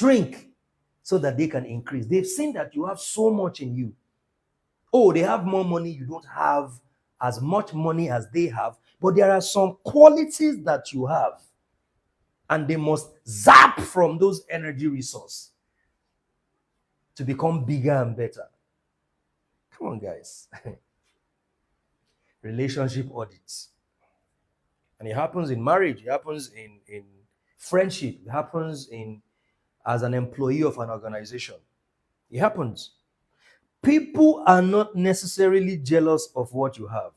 shrink so that they can increase. They've seen that you have so much in you. Oh, they have more money, you don't have as much money as they have, but there are some qualities that you have, and they must zap from those energy resources to become bigger and better. Come on, guys. Relationship audits. And it happens in marriage, it happens in friendship, it happens as an employee of an organization. It happens. People are not necessarily jealous of what you have.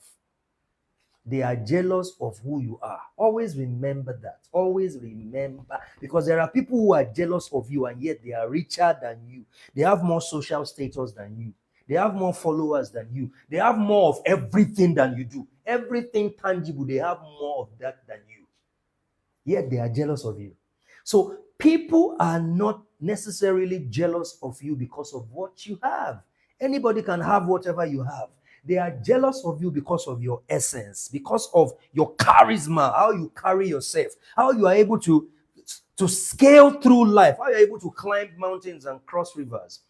They are jealous of who you are. Always remember that. Always remember. Because there are people who are jealous of you and yet they are richer than you. They have more social status than you. They have more followers than you. They have more of everything than you do. Everything tangible, they have more of that than you. Yet they are jealous of you. So people are not necessarily jealous of you because of what you have. Anybody can have whatever you have. They are jealous of you because of your essence, because of your charisma, how you carry yourself, how you are able to scale through life, how you are able to climb mountains and cross rivers,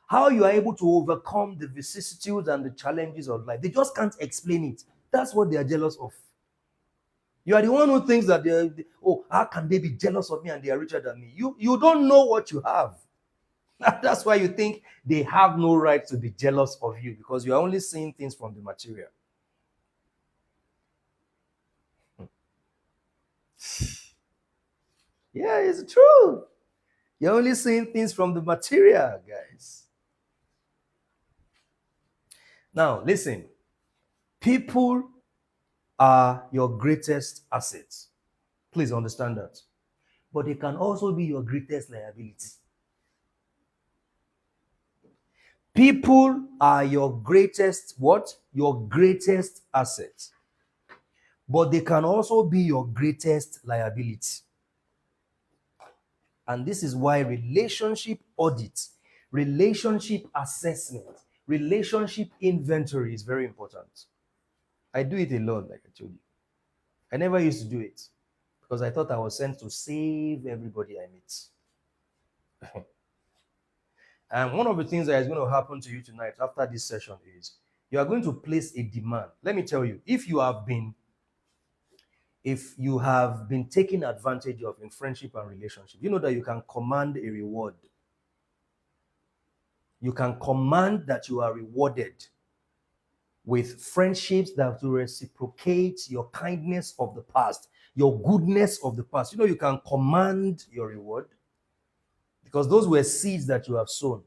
how you are able to overcome the vicissitudes and the challenges of life. They just can't explain it. That's what they are jealous of. You are the one who thinks that how can they be jealous of me and they are richer than me? You don't know what you have. That's why you think they have no right to be jealous of you, because you are only seeing things from the material. Yeah, it's true. You're only seeing things from the material, guys. Now, listen. People are your greatest assets. Please understand that. But they can also be your greatest liability. People are your greatest what? Your greatest asset. But they can also be your greatest liability. And this is why relationship audits, relationship assessment, relationship inventory is very important. I do it alone, like I told you. I never used to do it because I thought I was sent to save everybody I meet. And one of the things that is going to happen to you tonight after this session is you are going to place a demand. Let me tell you, if you have been taken advantage of in friendship and relationship, you know that you can command a reward. You can command that you are rewarded with friendships that will reciprocate your kindness of the past, your goodness of the past. You know, you can command your reward because those were seeds that you have sown.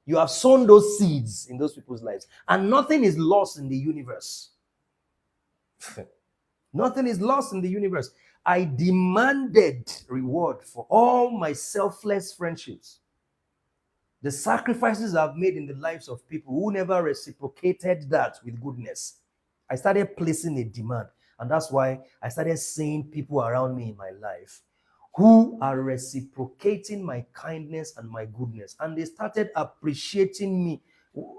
You have sown those seeds in those people's lives, and nothing is lost in the universe. Nothing is lost in the universe. I demanded reward for all my selfless friendships. The sacrifices I've made in the lives of people who never reciprocated that with goodness. I started placing a demand. And that's why I started seeing people around me in my life who are reciprocating my kindness and my goodness. And they started appreciating me.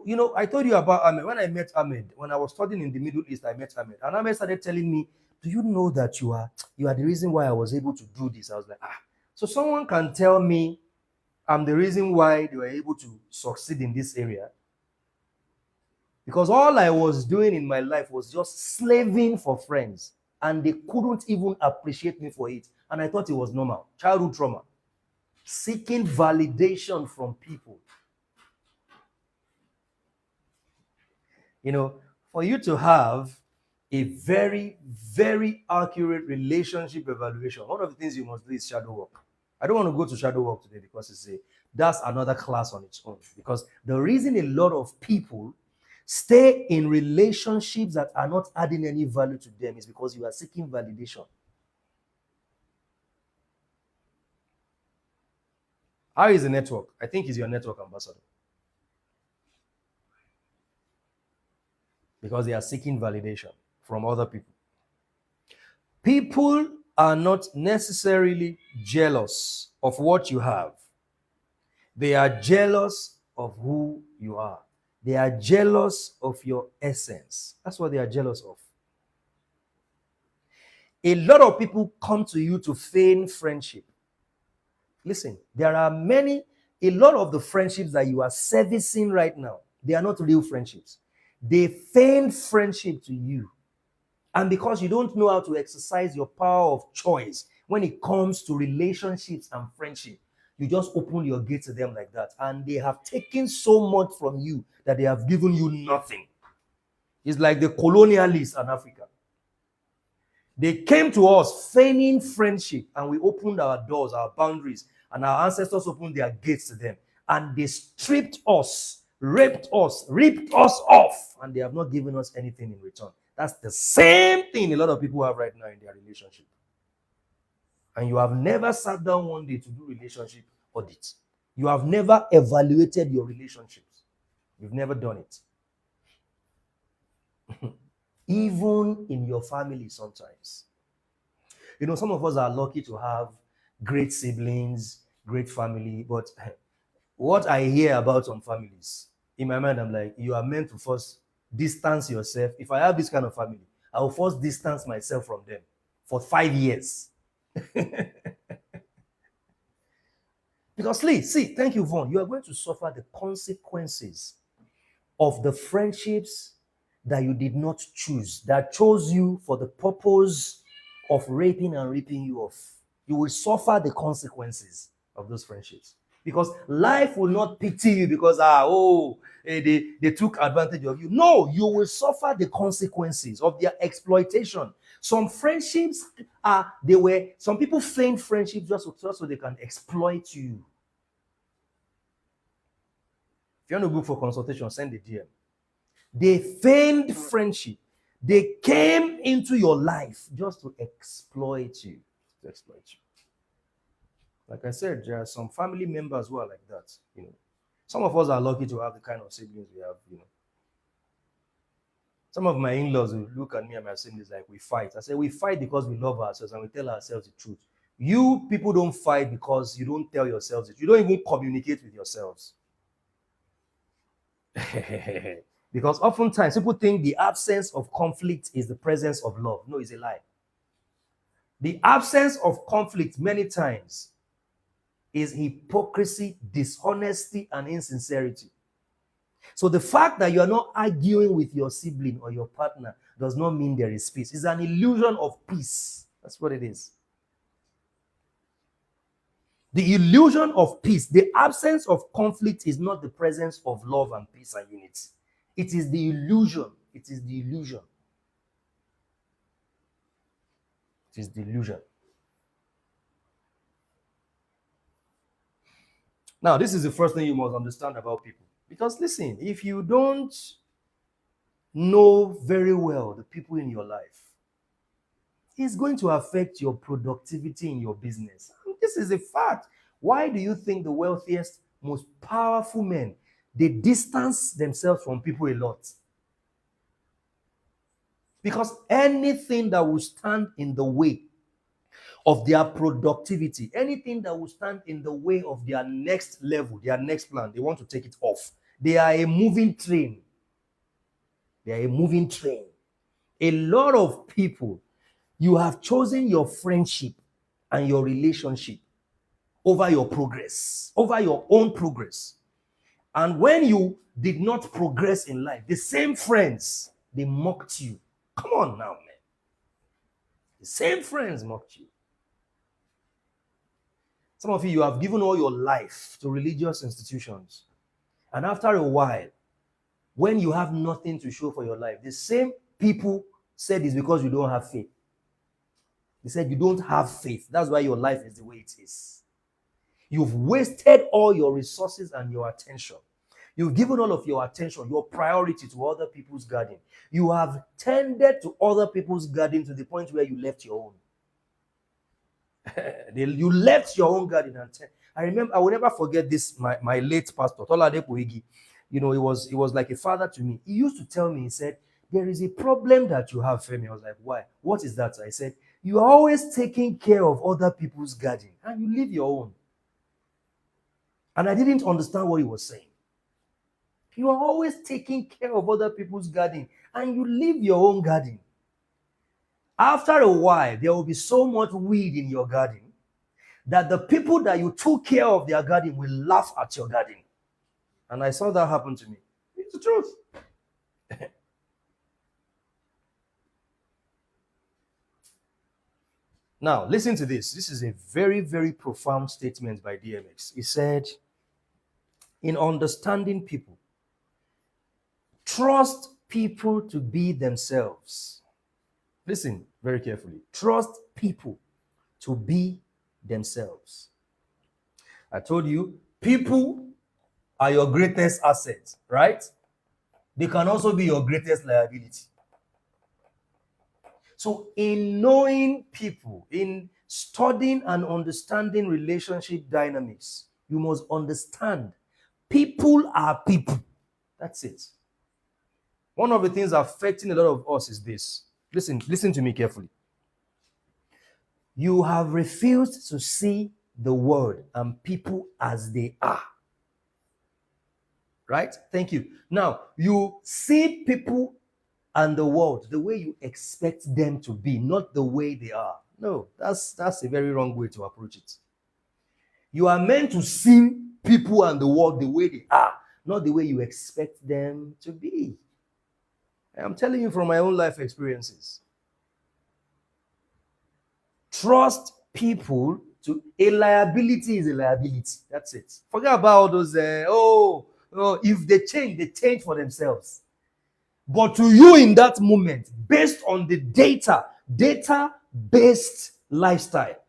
You know, I told you about Ahmed. When I met Ahmed, when I was studying in the Middle East, I met Ahmed. And Ahmed started telling me, do you know that you are the reason why I was able to do this? I was like, so someone can tell me I'm the reason why they were able to succeed in this area? Because all I was doing in my life was just slaving for friends, and they couldn't even appreciate me for it. And I thought it was normal. Childhood trauma. Seeking validation from people. You know, for you to have a very, very accurate relationship evaluation, one of the things you must do is shadow work. I don't want to go to shadow work today because that's another class on its own. Because the reason a lot of people stay in relationships that are not adding any value to them is because you are seeking validation. How is the network? I think he's your network ambassador. Because they are seeking validation from other people. People are not necessarily jealous of what you have. They are jealous of who you are. They are jealous of your essence. That's what they are jealous of. A lot of people come to you to feign friendship, Listen, there are a lot of the friendships that you are servicing right now, they are not real friendships. They feign friendship to you. And because you don't know how to exercise your power of choice when it comes to relationships and friendship, you just open your gate to them like that. And they have taken so much from you that they have given you nothing. It's like the colonialists in Africa. They came to us feigning friendship, and we opened our doors, our boundaries, and our ancestors opened their gates to them. And they stripped us, raped us, ripped us off, and they have not given us anything in return. That's the same thing a lot of people have right now in their relationship. And you have never sat down one day to do relationship audits. You have never evaluated your relationships. You've never done it. Even in your family sometimes. You know, some of us are lucky to have great siblings, great family, but what I hear about some families, in my mind, I'm like, you are meant to first distance yourself. If I have this kind of family, I will first distance myself from them for 5 years. Because see, thank you, Vaughn. You are going to suffer the consequences of the friendships that you did not choose, that chose you for the purpose of raping and ripping you off. You will suffer the consequences of those friendships. Because life will not pity you because, they took advantage of you. No, you will suffer the consequences of their exploitation. Some friendships some people feign friendship just so they can exploit you. If you want to book for consultation, send a DM. They feigned friendship. They came into your life just to exploit you. Like I said, there are some family members who are like that. Some of us are lucky to have the kind of siblings we have. Some of my in-laws will look at me and my siblings like we fight. I say we fight because we love ourselves and we tell ourselves the truth. You people don't fight because you don't tell yourselves it. You don't even communicate with yourselves. Because oftentimes people think the absence of conflict is the presence of love. No, it's a lie. The absence of conflict many times is hypocrisy, dishonesty, and insincerity. So the fact that you are not arguing with your sibling or your partner does not mean there is peace. It's an illusion of peace. That's what it is. The illusion of peace, the absence of conflict is not the presence of love and peace and unity. It is the illusion. It is the illusion. It is the illusion. Now, this is the first thing you must understand about people. Because listen, if you don't know very well the people in your life, it's going to affect your productivity in your business. And this is a fact. Why do you think the wealthiest, most powerful men, they distance themselves from people a lot? Because anything that will stand in the way of their productivity, anything that will stand in the way of their next level, their next plan, they want to take it off. They are a moving train. They are a moving train. A lot of people, you have chosen your friendship and your relationship over your progress, over your own progress. And when you did not progress in life, the same friends, they mocked you. Come on now, man. The same friends mocked you. Some of you have given all your life to religious institutions. And after a while, when you have nothing to show for your life, the same people said it's because you don't have faith. They said you don't have faith. That's why your life is the way it is. You've wasted all your resources and your attention. You've given all of your attention, your priority to other people's garden. You have tended to other people's garden to the point where you left your own. You left your own garden. I remember, I will never forget this, my late pastor, Tolade Poigi. He was like a father to me. He used to tell me, he said, there is a problem that you have, Femi. I was like, why? What is that? I said, you are always taking care of other people's garden and you leave your own. And I didn't understand what he was saying. You are always taking care of other people's garden and you leave your own garden. After a while, there will be so much weed in your garden that the people that you took care of their garden will laugh at your garden. And I saw that happen to me. It's the truth. Now, listen to this. This is a very, very profound statement by DMX. He said, in understanding people, trust people to be themselves. Listen very carefully. Trust people to be themselves. I told you, people are your greatest asset, right? They can also be your greatest liability. So, in knowing people, in studying and understanding relationship dynamics, you must understand people are people. That's it. One of the things affecting a lot of us is this. Listen to me carefully. You have refused to see the world and people as they are. Right? Thank you. Now, you see people and the world the way you expect them to be, not the way they are. No, that's a very wrong way to approach it. You are meant to see people and the world the way they are, not the way you expect them to be. I'm telling you from my own life experiences. Trust people to a liability is a liability. That's it. Forget about all those, if they change for themselves. But to you in that moment, based on the data-based lifestyle,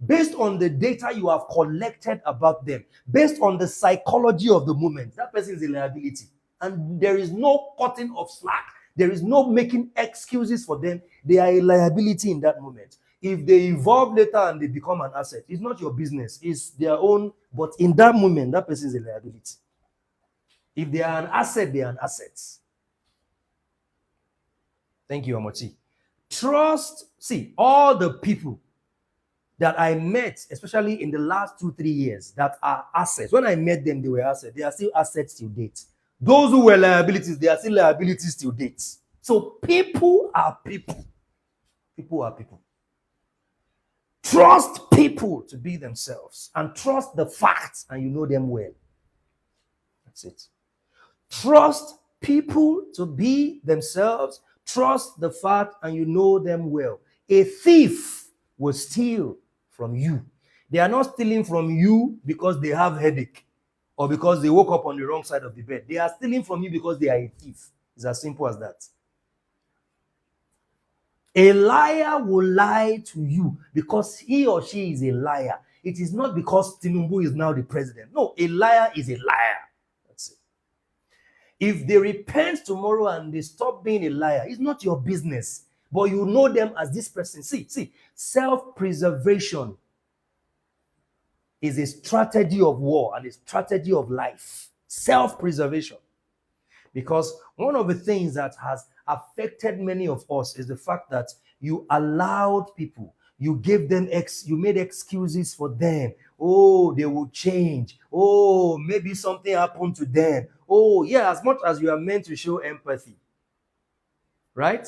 based on the data you have collected about them, based on the psychology of the moment, that person is a liability. And there is no cutting of slack. There is no making excuses for them. They are a liability in that moment. If they evolve later and they become an asset, it's not your business. It's their own. But in that moment, that person is a liability. If they are an asset, they are an asset. Thank you, Amochi. See, all the people that I met, especially in the last 2-3 years, that are assets. When I met them, they were assets. They are still assets till date. Those who were liabilities, they are still liabilities till date. So people are people. People are people. Trust people to be themselves and trust the facts and you know them well. That's it. Trust people to be themselves. Trust the fact and you know them well. A thief will steal from you. They are not stealing from you because they have headache or because they woke up on the wrong side of the bed. They are stealing from you because they are a thief. It's as simple as that. A liar will lie to you because he or she is a liar. It is not because Tinubu is now the president. No, a liar is a liar. That's it. If they repent tomorrow and they stop being a liar, it's not your business. But you know them as this person. See, self-preservation is a strategy of war and a strategy of life. Self-preservation. Because one of the things that has affected many of us is the fact that you allowed people, you gave them you made excuses for them. Oh, they will change. Oh, maybe something happened to them. Oh, yeah, as much as you are meant to show empathy, right?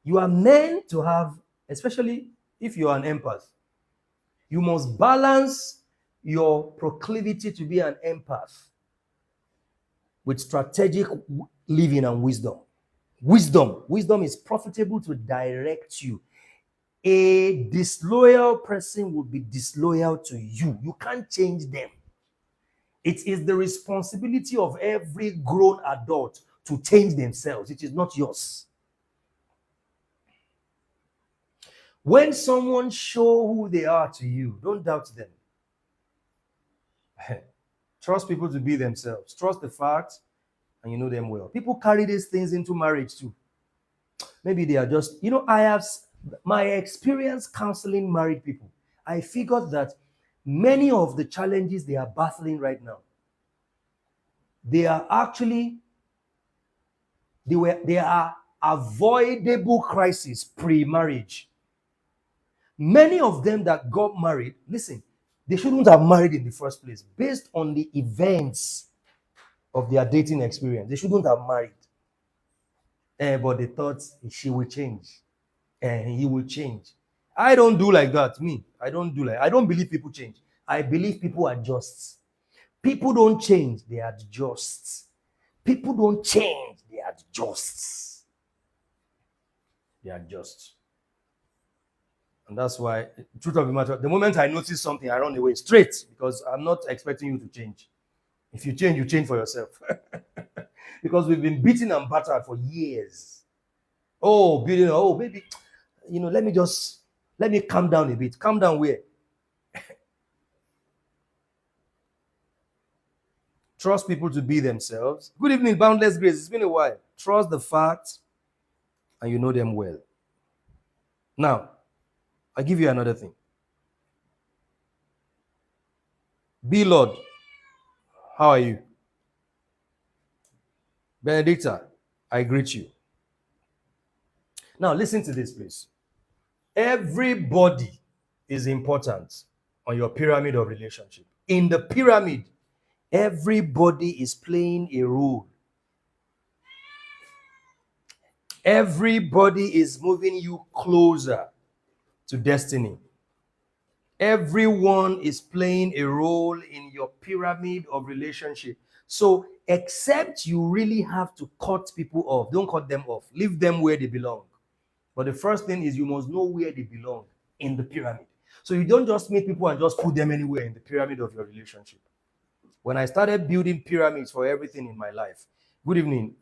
You are meant to have, especially if you are an empath, you must balance your proclivity to be an empath with strategic living and wisdom. Wisdom is profitable to direct you. A disloyal person will be disloyal to you. You can't change them. It is the responsibility of every grown adult to change themselves. It is not yours. When someone shows who they are to you, don't doubt them. Trust people to be themselves. Trust the facts and you know them well. People carry these things into marriage too. Maybe they are just, I have my experience counseling married people. I figured that many of the challenges they are battling right now, they are avoidable crises pre-marriage. Many of them that got married, listen, they shouldn't have married in the first place based on the events of their dating experience. They shouldn't have married. But they thought she will change and he will change. I don't do like that. Me, I don't do like I don't believe people change. I believe people adjust. People don't change, they adjust. People don't change, they adjust. They adjust. And that's why, truth of the matter, the moment I notice something, I run away straight because I'm not expecting you to change. If you change, you change for yourself. Because we've been beaten and battered for years. Oh, building, oh, baby, let me calm down a bit. Calm down where? Trust people to be themselves. Good evening, Boundless Grace. It's been a while. Trust the facts and you know them well. Now, I'll give you another thing. Be Lord, how are you? Benedicta, I greet you. Now, listen to this, please. Everybody is important on your pyramid of relationship. In the pyramid, everybody is playing a role. Everybody is moving you closer to destiny. Everyone is playing a role in your pyramid of relationship. So, except you really have to cut people off, don't cut them off. Leave them where they belong. But the first thing is you must know where they belong in the pyramid. So you don't just meet people and just put them anywhere in the pyramid of your relationship. When I started building pyramids for everything in my life, good evening,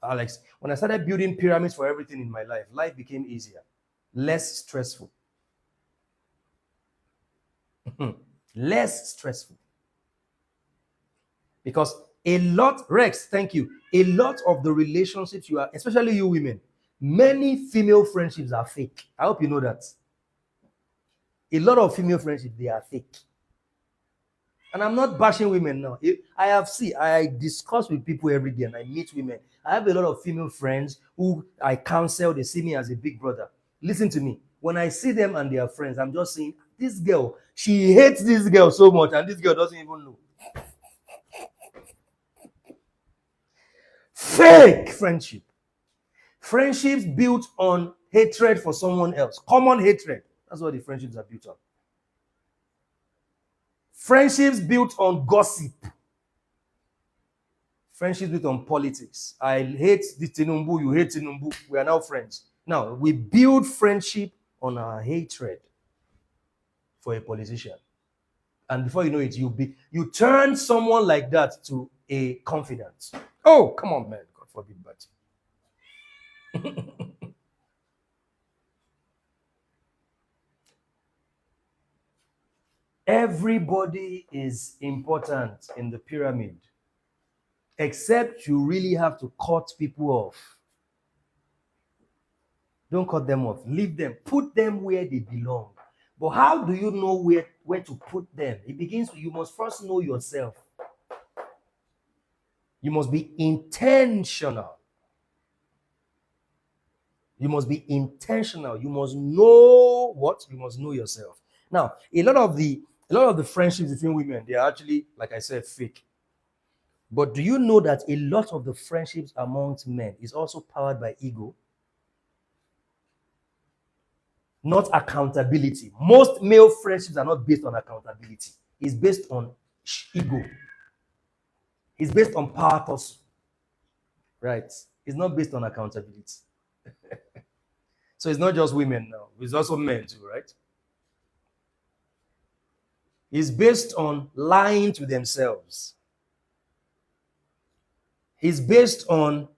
Alex. When I started building pyramids for everything in my life, life became easier, less stressful. Less stressful. Because a lot, Rex, thank you. A lot of the relationships you are, especially you women, many female friendships are fake. I hope you know that. A lot of female friendships, they are fake. And I'm not bashing women now. I discuss with people every day and I meet women. I have a lot of female friends who I counsel, they see me as a big brother. Listen to me. When I see them and their friends, I'm just saying, this girl, she hates this girl so much and this girl doesn't even know. Fake friendship. Friendships built on hatred for someone else. Common hatred. That's what the friendships are built on. Friendships built on gossip. Friendships built on politics. I hate the Tinubu, you hate Tinubu. We are now friends. Now, we build friendship on our hatred for a politician. And before you know it, you turn someone like that to a confidant. Oh, come on, man. God forbid, but. Everybody is important in the pyramid, except you really have to cut people off. Don't cut them off. Leave them. Put them where they belong. But how do you know where to put them? It begins with you must first know yourself. You must be intentional. You must be intentional. You must know what? You must know yourself. Now, a lot of the friendships between women, they are actually, like I said, fake. But do you know that a lot of the friendships amongst men is also powered by ego? Not accountability. Most male friendships are not based on accountability. It's based on ego. It's based on power tussle. Right? It's not based on accountability. So it's not just women now. It's also men too, right? It's based on lying to themselves. It's based on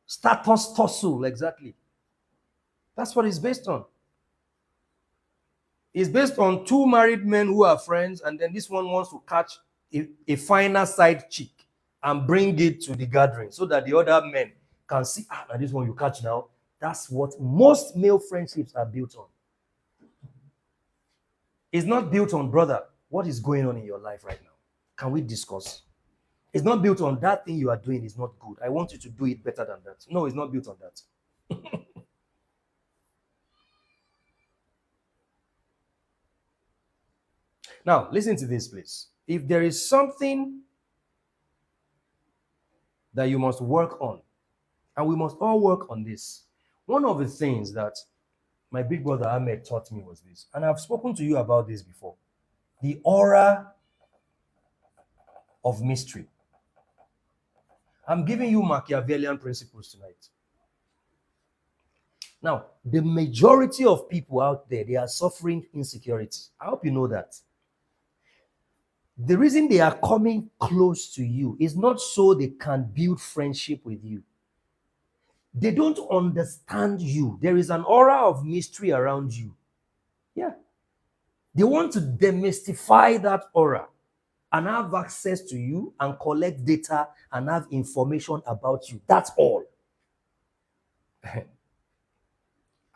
status tussle, exactly. That's what it's based on. It's based on two married men who are friends, and then this one wants to catch a finer side chick and bring it to the gathering so that the other men can see, now this one you catch now. That's what most male friendships are built on. It's not built on, brother, what is going on in your life right now? Can we discuss? It's not built on that thing you are doing is not good. I want you to do it better than that. No, it's not built on that. Now, listen to this, please. If there is something that you must work on, and we must all work on this, one of the things that my big brother Ahmed taught me was this, and I've spoken to you about this before: the aura of mystery. I'm giving you Machiavellian principles tonight. Now, the majority of people out there, they are suffering insecurity. I hope you know that. The reason they are coming close to you is not so they can build friendship with you. They don't understand you. There is an aura of mystery around you. Yeah. They want to demystify that aura and have access to you and collect data and have information about you. That's all.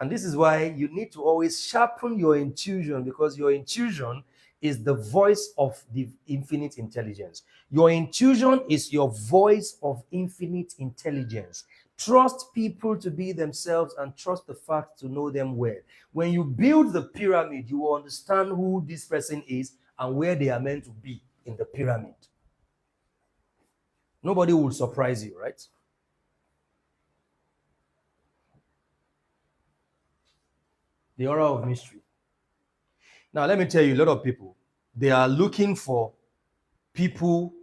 And this is why you need to always sharpen your intuition, because your intuition is the voice of the infinite intelligence. Your intuition is your voice of infinite intelligence. Trust people to be themselves and trust the facts to know them well. When you build the pyramid, you will understand who this person is and where they are meant to be in the pyramid. Nobody will surprise you, right? The aura of mystery. Now, let me tell you, a lot of people, they are looking for people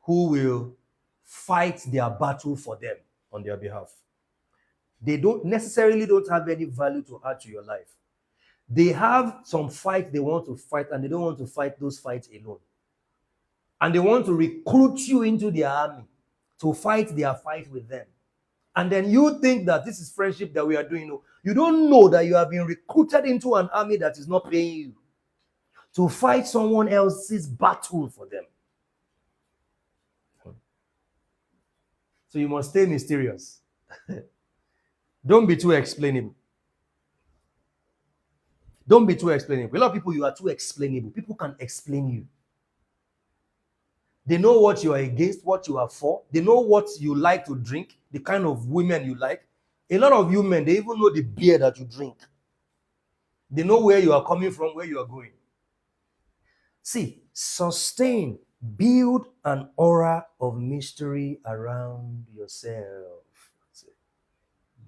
who will fight their battle for them on their behalf. They don't have any value to add to your life. They have some fight they want to fight, and they don't want to fight those fights alone. And they want to recruit you into their army to fight their fight with them. And then you think that this is friendship that we are doing. No, you don't know that you have been recruited into an army that is not paying you to fight someone else's battle for them. So you must stay mysterious. Don't be too explainable. Don't be too explainable. A lot of people, you are too explainable. People can explain you. They know what you are against, what you are for. They know what you like to drink, the kind of women you like. A lot of you men, they even know the beer that you drink. They know where you are coming from, where you are going. See, sustain, build an aura of mystery around yourself.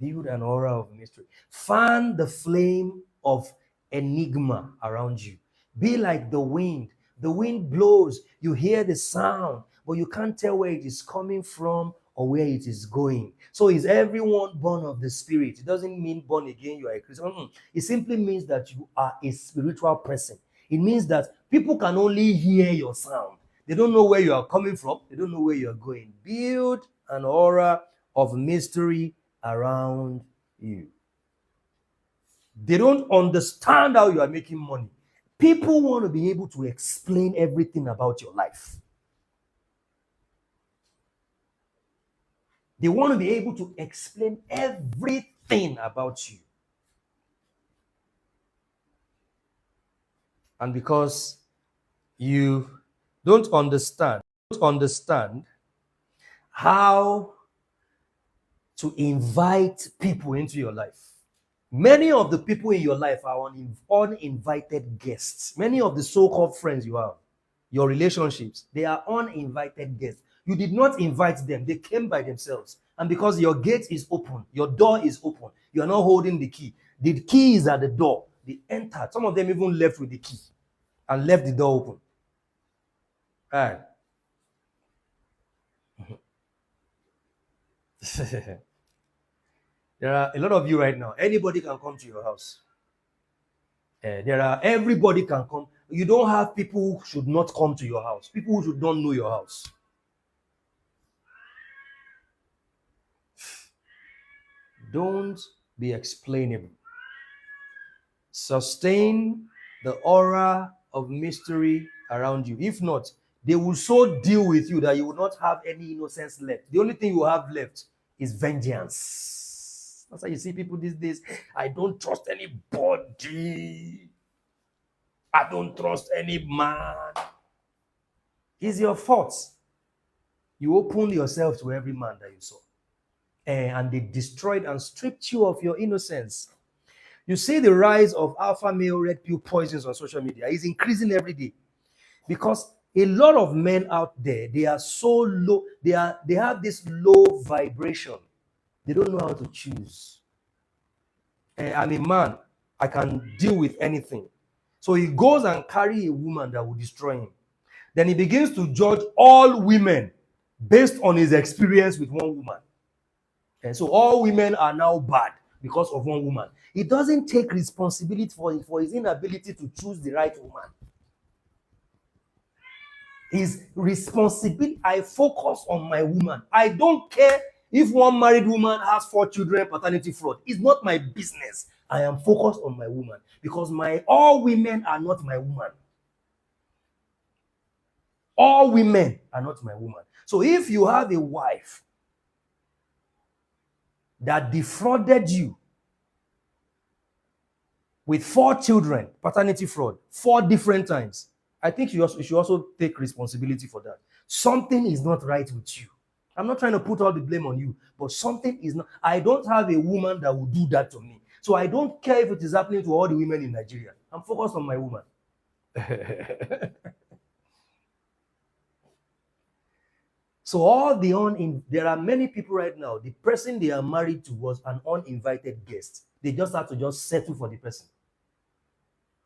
Build an aura of mystery. Fan the flame of enigma around you. Be like the wind. The wind blows, you hear the sound, but you can't tell where it is coming from or where it is going. So is everyone born of the Spirit? It doesn't mean born again, you are a Christian. It simply means that you are a spiritual person. It means that people can only hear your sound. They don't know where you are coming from. They don't know where you are going. Build an aura of mystery around you. They don't understand how you are making money. People want to be able to explain everything about your life. They want to be able to explain everything about you. And because you don't understand how to invite people into your life. Many of the people in your life are uninvited guests. Many of the so-called friends you have, your relationships, they are uninvited guests. You did not invite them. They came by themselves. And because your gate is open, your door is open, you are not holding the key. The key is at the door. They entered. Some of them even left with the key and left the door open. All right. There are a lot of you right now. Anybody can come to your house. Everybody can come. You don't have people who should not come to your house. People who should not know your house. Don't be explainable. Sustain the aura of mystery around you. If not, they will so deal with you that you will not have any innocence left. The only thing you have left is vengeance. That's why you see people these days. I don't trust anybody. I don't trust any man. It's your fault. You opened yourself to every man that you saw. And they destroyed and stripped you of your innocence. You see the rise of alpha male red pill poisons on social media is increasing every day. Because a lot of men out there, they are so low, they have this low vibration. They don't know how to choose. I'm a man. I can deal with anything. So he goes and carry a woman that will destroy him. Then he begins to judge all women based on his experience with one woman. And so all women are now bad because of one woman. He doesn't take responsibility for his inability to choose the right woman. His responsibility, I focus on my woman. I don't care if one married woman has 4 children, paternity fraud. It's not my business. I am focused on my woman because all women are not my woman. All women are not my woman. So if you have a wife that defrauded you with 4 children, paternity fraud, 4 different times, I think you should also take responsibility for that. Something is not right with you. I'm not trying to put all the blame on you, but something is not. I don't have a woman that will do that to me. So I don't care if it is happening to all the women in Nigeria. I'm focused on my woman. So there are many people right now, the person they are married to was an uninvited guest. They just have to just settle for the person.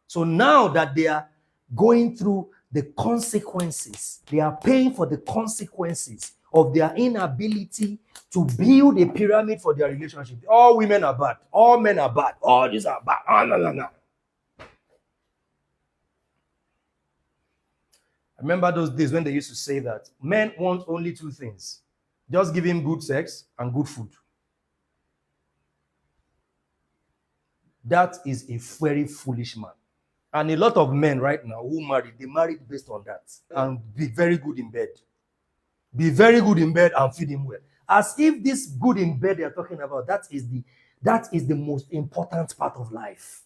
So now that they are going through the consequences, they are paying for the consequences of their inability to build a pyramid for their relationship. All women are bad. All men are bad. All these are bad. Oh, no. I remember those days when they used to say that men want only 2 things. Just give him good sex and good food. That is a very foolish man. And a lot of men right now who married, they married based on that. And be very good in bed. Be very good in bed and feed him well. As if this good in bed they are talking about, that is the most important part of life.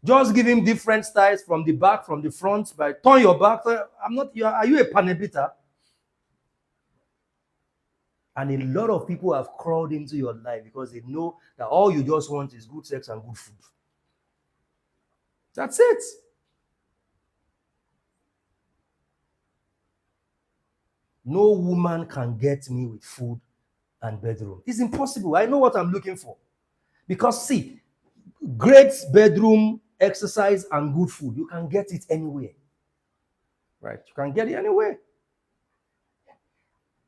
Just give him different styles from the back, from the front, by turn your back. Are you a panebita? And a lot of people have crawled into your life because they know that all you just want is good sex and good food. That's it. No woman can get me with food and bedroom. It's impossible. I know what I'm looking for. Because see, great bedroom, exercise, and good food, you can get it anywhere. Right? You can get it anywhere.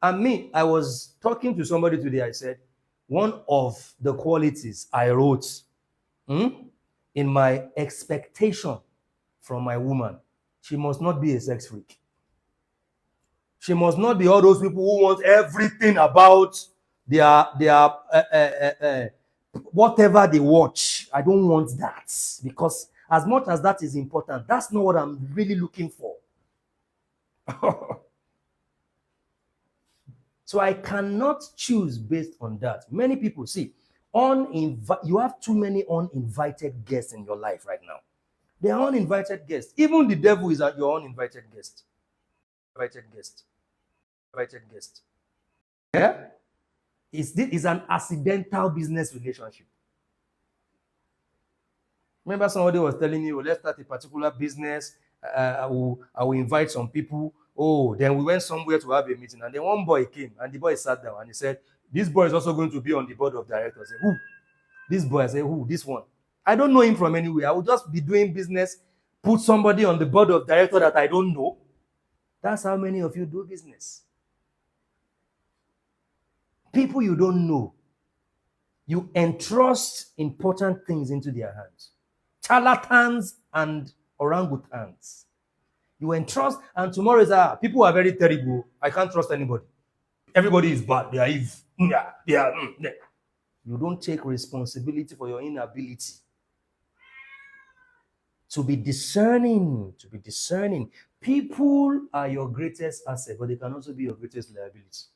And me, I was talking to somebody today. I said, one of the qualities I wrote in my expectation from my woman, she must not be a sex freak. She must not be all those people who want everything about their whatever they watch. I don't want that, because as much as that is important, that's not what I'm really looking for. So I cannot choose based on that. Many people see, you have too many uninvited guests in your life right now. They are uninvited guests. Even the devil is your uninvited guest. Invited guest. Invited guest. Yeah? It's an accidental business relationship. Remember somebody was telling me, let's start a particular business. I will invite some people. Oh, then we went somewhere to have a meeting. And then one boy came and the boy sat down and he said, this boy is also going to be on the board of directors. I said, who? This boy. I said, who? This one. I don't know him from anywhere. I will just be doing business, put somebody on the board of directors that I don't know. That's how many of you do business. People you don't know. You entrust important things into their hands. Charlatans and orangutans. You entrust, and tomorrow is people are very terrible. I can't trust anybody. Everybody is bad. They are evil. Yeah. You don't take responsibility for your inability to be discerning. People are your greatest asset, but they can also be your greatest liability.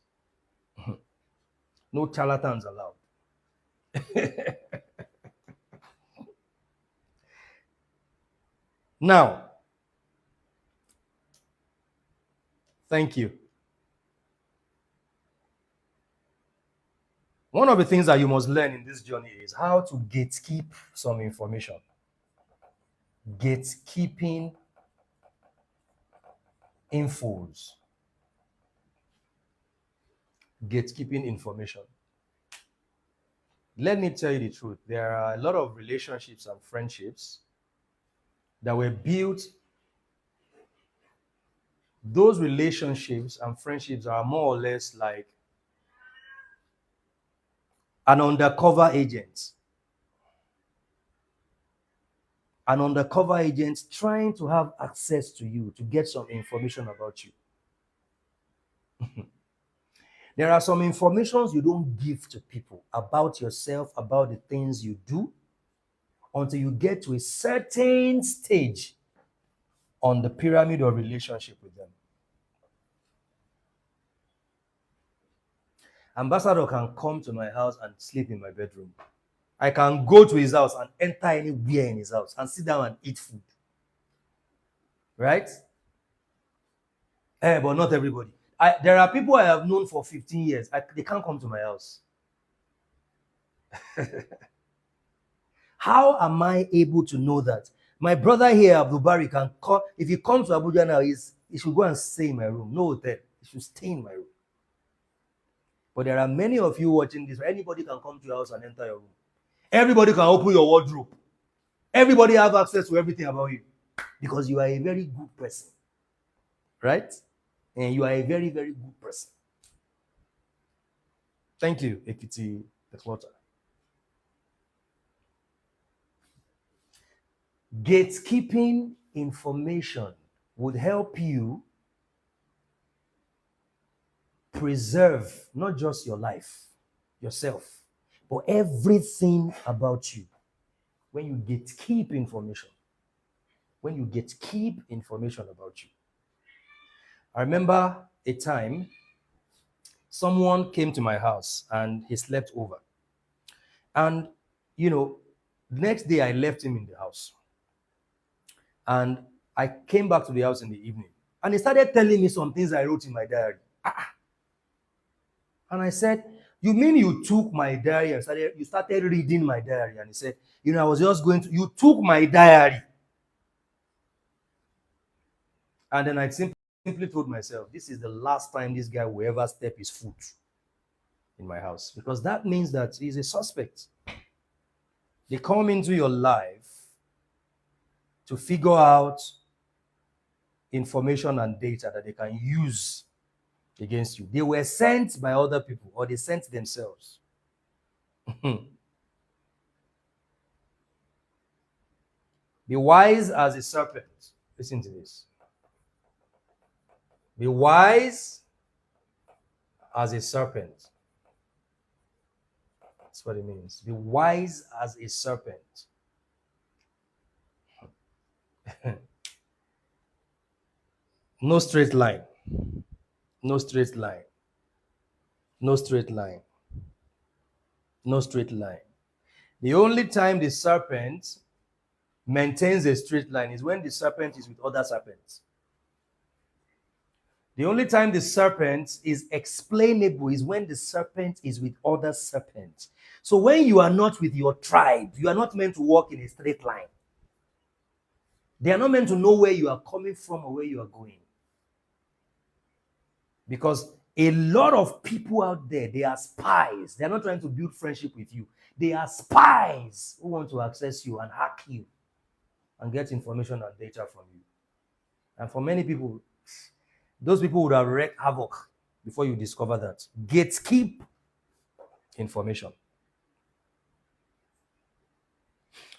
No charlatans allowed. Now, thank you. One of the things that you must learn in this journey is how to gatekeep some information. Gatekeeping infos. Gatekeeping information. Let me tell you the truth. There are a lot of relationships and friendships that were built. Those relationships and friendships are more or less like an undercover agent. An undercover agent trying to have access to you to get some information about you. There are some informations you don't give to people about yourself, about the things you do, until you get to a certain stage on the pyramid of relationship with them. Ambassador can come to my house and sleep in my bedroom. I can go to his house and enter anywhere in his house and sit down and eat food. Right? But not everybody. There are people I have known for 15 years. They can't come to my house. How am I able to know that? My brother here, Abdul can call. If he comes to Abuja now, he should go and stay in my room. No hotel. He should stay in my room. But there are many of you watching this. Anybody can come to your house and enter your room. Everybody can open your wardrobe. Everybody have access to everything about you because you are a very good person. Right? And you are a very, very good person. Thank you, Ekiti the Clotter. Gatekeeping information would help you preserve not just your life, yourself, but everything about you. When you gatekeep information, about you. I remember a time someone came to my house and he slept over. And, next day I left him in the house. And I came back to the house in the evening. And he started telling me some things I wrote in my diary. And I said, you mean you took my diary and you started reading my diary? And he said, I was just you took my diary. And then I simply told myself, this is the last time this guy will ever step his foot in my house. Because that means that he's a suspect. They come into your life to figure out information and data that they can use against you. They were sent by other people or they sent themselves. Be wise as a serpent. Listen to this. Be wise as a serpent. That's what it means. Be wise as a serpent. No straight line. No straight line. No straight line. No straight line. The only time the serpent maintains a straight line is when the serpent is with other serpents. The only time the serpent is explainable is when the serpent is with other serpents. So when you are not with your tribe, you are not meant to walk in a straight line. They are not meant to know where you are coming from or where you are going. Because a lot of people out there, they are spies. They are not trying to build friendship with you. They are spies who want to access you and hack you and get information and data from you. And for many people, those people would have wreaked havoc before you discover that. Gatekeep information.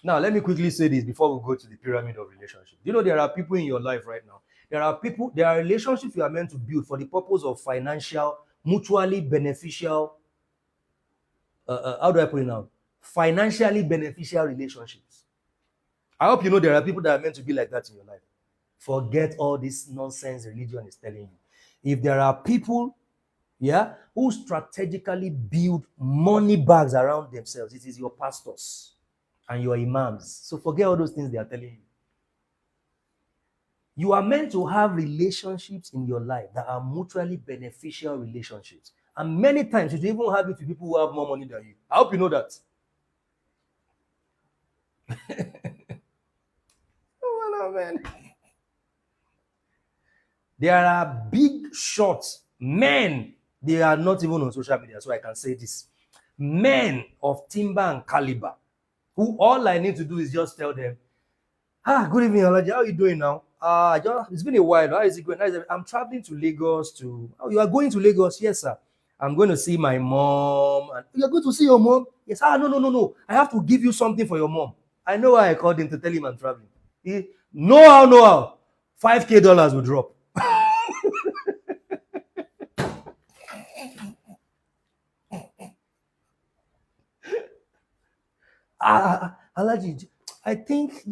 Now, let me quickly say this before we go to the pyramid of relationships. There are people in your life right now. There are relationships you are meant to build for the purpose of financial, mutually beneficial, how do I put it now? Financially beneficial relationships. I hope there are people that are meant to be like that in your life. Forget all this nonsense religion is telling you. If there are people, who strategically build money bags around themselves, it is your pastors and your imams. So forget all those things they are telling you. You are meant to have relationships in your life that are mutually beneficial relationships. And many times you even have it with people who have more money than you. I hope you know that. Oh, no, man. There are big shots men. They are not even on social media, so I can say this. Men of timber and caliber, who all I need to do is just tell them, good evening, Alaji. How are you doing now? It's been a while. How is it going? I'm traveling to Lagos to. Oh, you are going to Lagos? Yes, sir. I'm going to see my mom. And you're going to see your mom? Yes. No, no, no, no. I have to give you something for your mom. I know why I called him to tell him I'm traveling. No how, no how. $5,000 will drop. Alaji, I think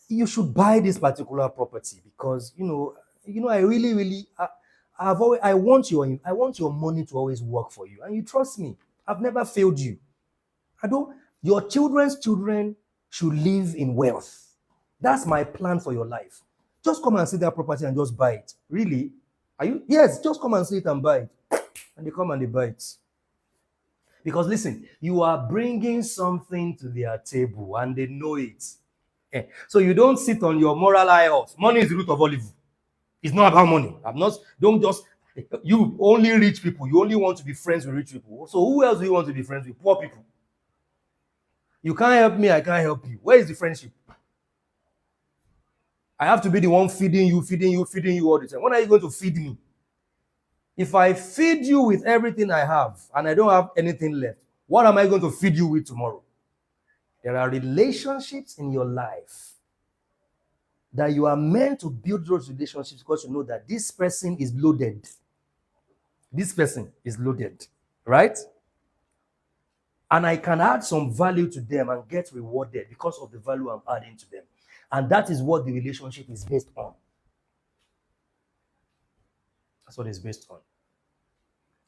you should buy this particular property because I really, really, I want your money to always work for you, and you trust me. I've never failed you. I don't. Your children's children should live in wealth. That's my plan for your life. Just come and see that property and just buy it. Really? Are you? Yes. Just come and see it and buy it, and they come and they buy it. Because listen, you are bringing something to their table and they know it. So you don't sit on your moral high horse. Money is the root of all evil. It's not about money. Don't just, you only rich people. You only want to be friends with rich people. So who else do you want to be friends with? Poor people. You can't help me, I can't help you. Where is the friendship? I have to be the one feeding you all the time. When are you going to feed me? If I feed you with everything I have and I don't have anything left, what am I going to feed you with tomorrow? There are relationships in your life that you are meant to build those relationships because you know that this person is loaded. This person is loaded, right? And I can add some value to them and get rewarded because of the value I'm adding to them. And that is what the relationship is based on. That's what it's based on.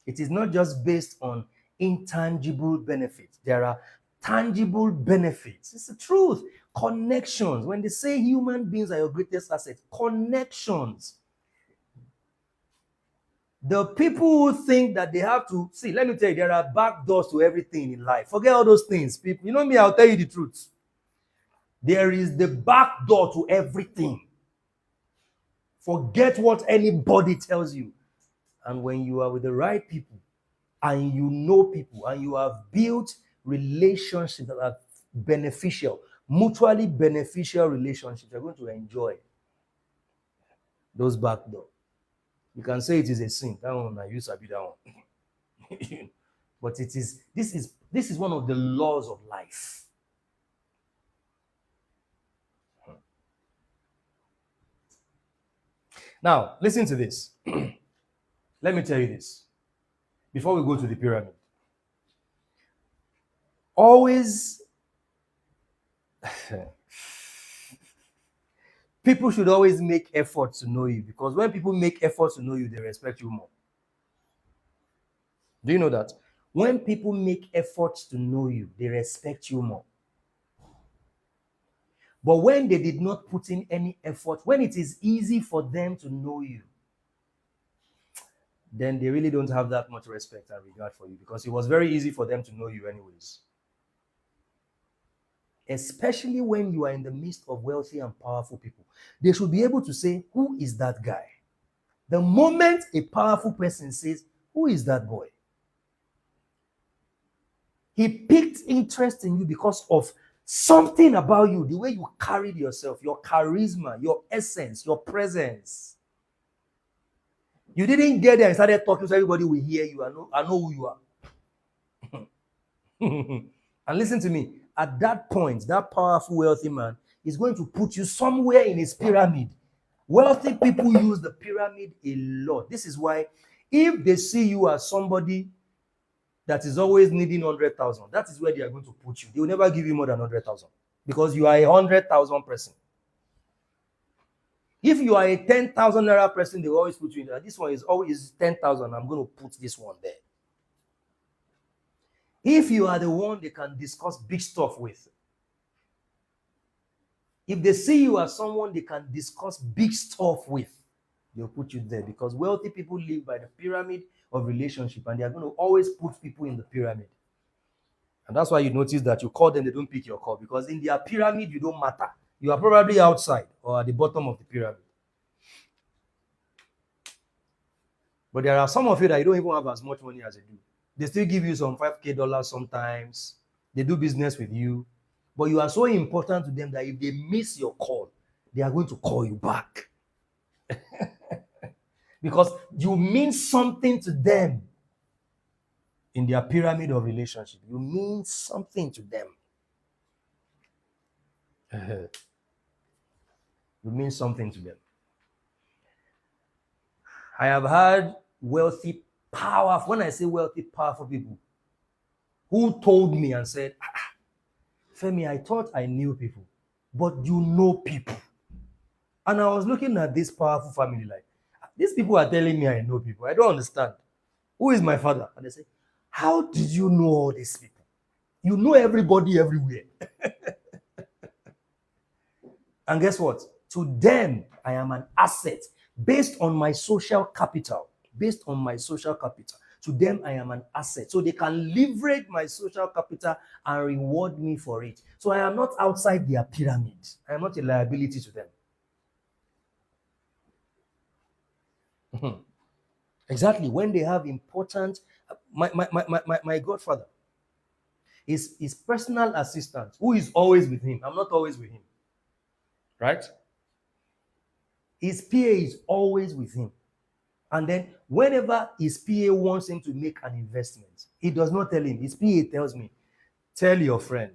It is not just based on intangible benefits. There are tangible benefits. It's the truth. Connections. When they say human beings are your greatest asset, connections. The people who think that they have to, see, let me tell you, there are back doors to everything in life. Forget all those things. People, you know me, I'll tell you the truth. There is the back door to everything. Forget what anybody tells you. And when you are with the right people, and you know people, and you have built relationships that are beneficial, mutually beneficial relationships, you're going to enjoy those back doors. You can say it is a sin. That one, I used to be that one. But this is one of the laws of life. Now, listen to this. Let me tell you this. Before we go to the pyramid. Always, people should always make efforts to know you, because when people make efforts to know you, they respect you more. Do you know that? When people make efforts to know you, they respect you more. But when they did not put in any effort, when it is easy for them to know you, then they really don't have that much respect and regard for you, because it was very easy for them to know you anyways. Especially when you are in the midst of wealthy and powerful people. They should be able to say, who is that guy? The moment a powerful person says, who is that boy? He picked interest in you because of something about you, the way you carried yourself, your charisma, your essence, your presence. You didn't get there and started talking so everybody will hear you. I know who you are. And listen to me. At that point, that powerful, wealthy man is going to put you somewhere in his pyramid. Wealthy people use the pyramid a lot. This is why if they see you as somebody that is always needing 100,000, that is where they are going to put you. They will never give you more than 100,000 because you are a 100,000 person. If you are a 10,000 naira person, they will always put you in there. This one is always 10,000. I'm going to put this one there. If you are the one they can discuss big stuff with, if they see you as someone they can discuss big stuff with, they'll put you there, because wealthy people live by the pyramid of relationship, and they are going to always put people in the pyramid. And that's why you notice that you call them, they don't pick your call, because in their pyramid, you don't matter. You are probably outside or at the bottom of the pyramid. But there are some of you that you don't even have as much money as they do. They still give you some 5K dollars sometimes. They do business with you. But you are so important to them that if they miss your call, they are going to call you back. Because you mean something to them in their pyramid of relationship. You mean something to them. You mean something to them. I have had wealthy, powerful, when I say wealthy, powerful people who told me and said, Femi, I thought I knew people, but you know people. And I was looking at this powerful family like, these people are telling me I know people. I don't understand. Who is my father? And they say, how did you know all these people? You know everybody everywhere. And guess what? To them, I am an asset based on my social capital. Based on my social capital. To them, I am an asset. So they can leverage my social capital and reward me for it. So I am not outside their pyramid. I am not a liability to them. Exactly. When they have important, my godfather, his personal assistant, who is always with him. I'm not always with him. Right? His PA is always with him. And then whenever his PA wants him to make an investment, he does not tell him. His PA tells me, tell your friend.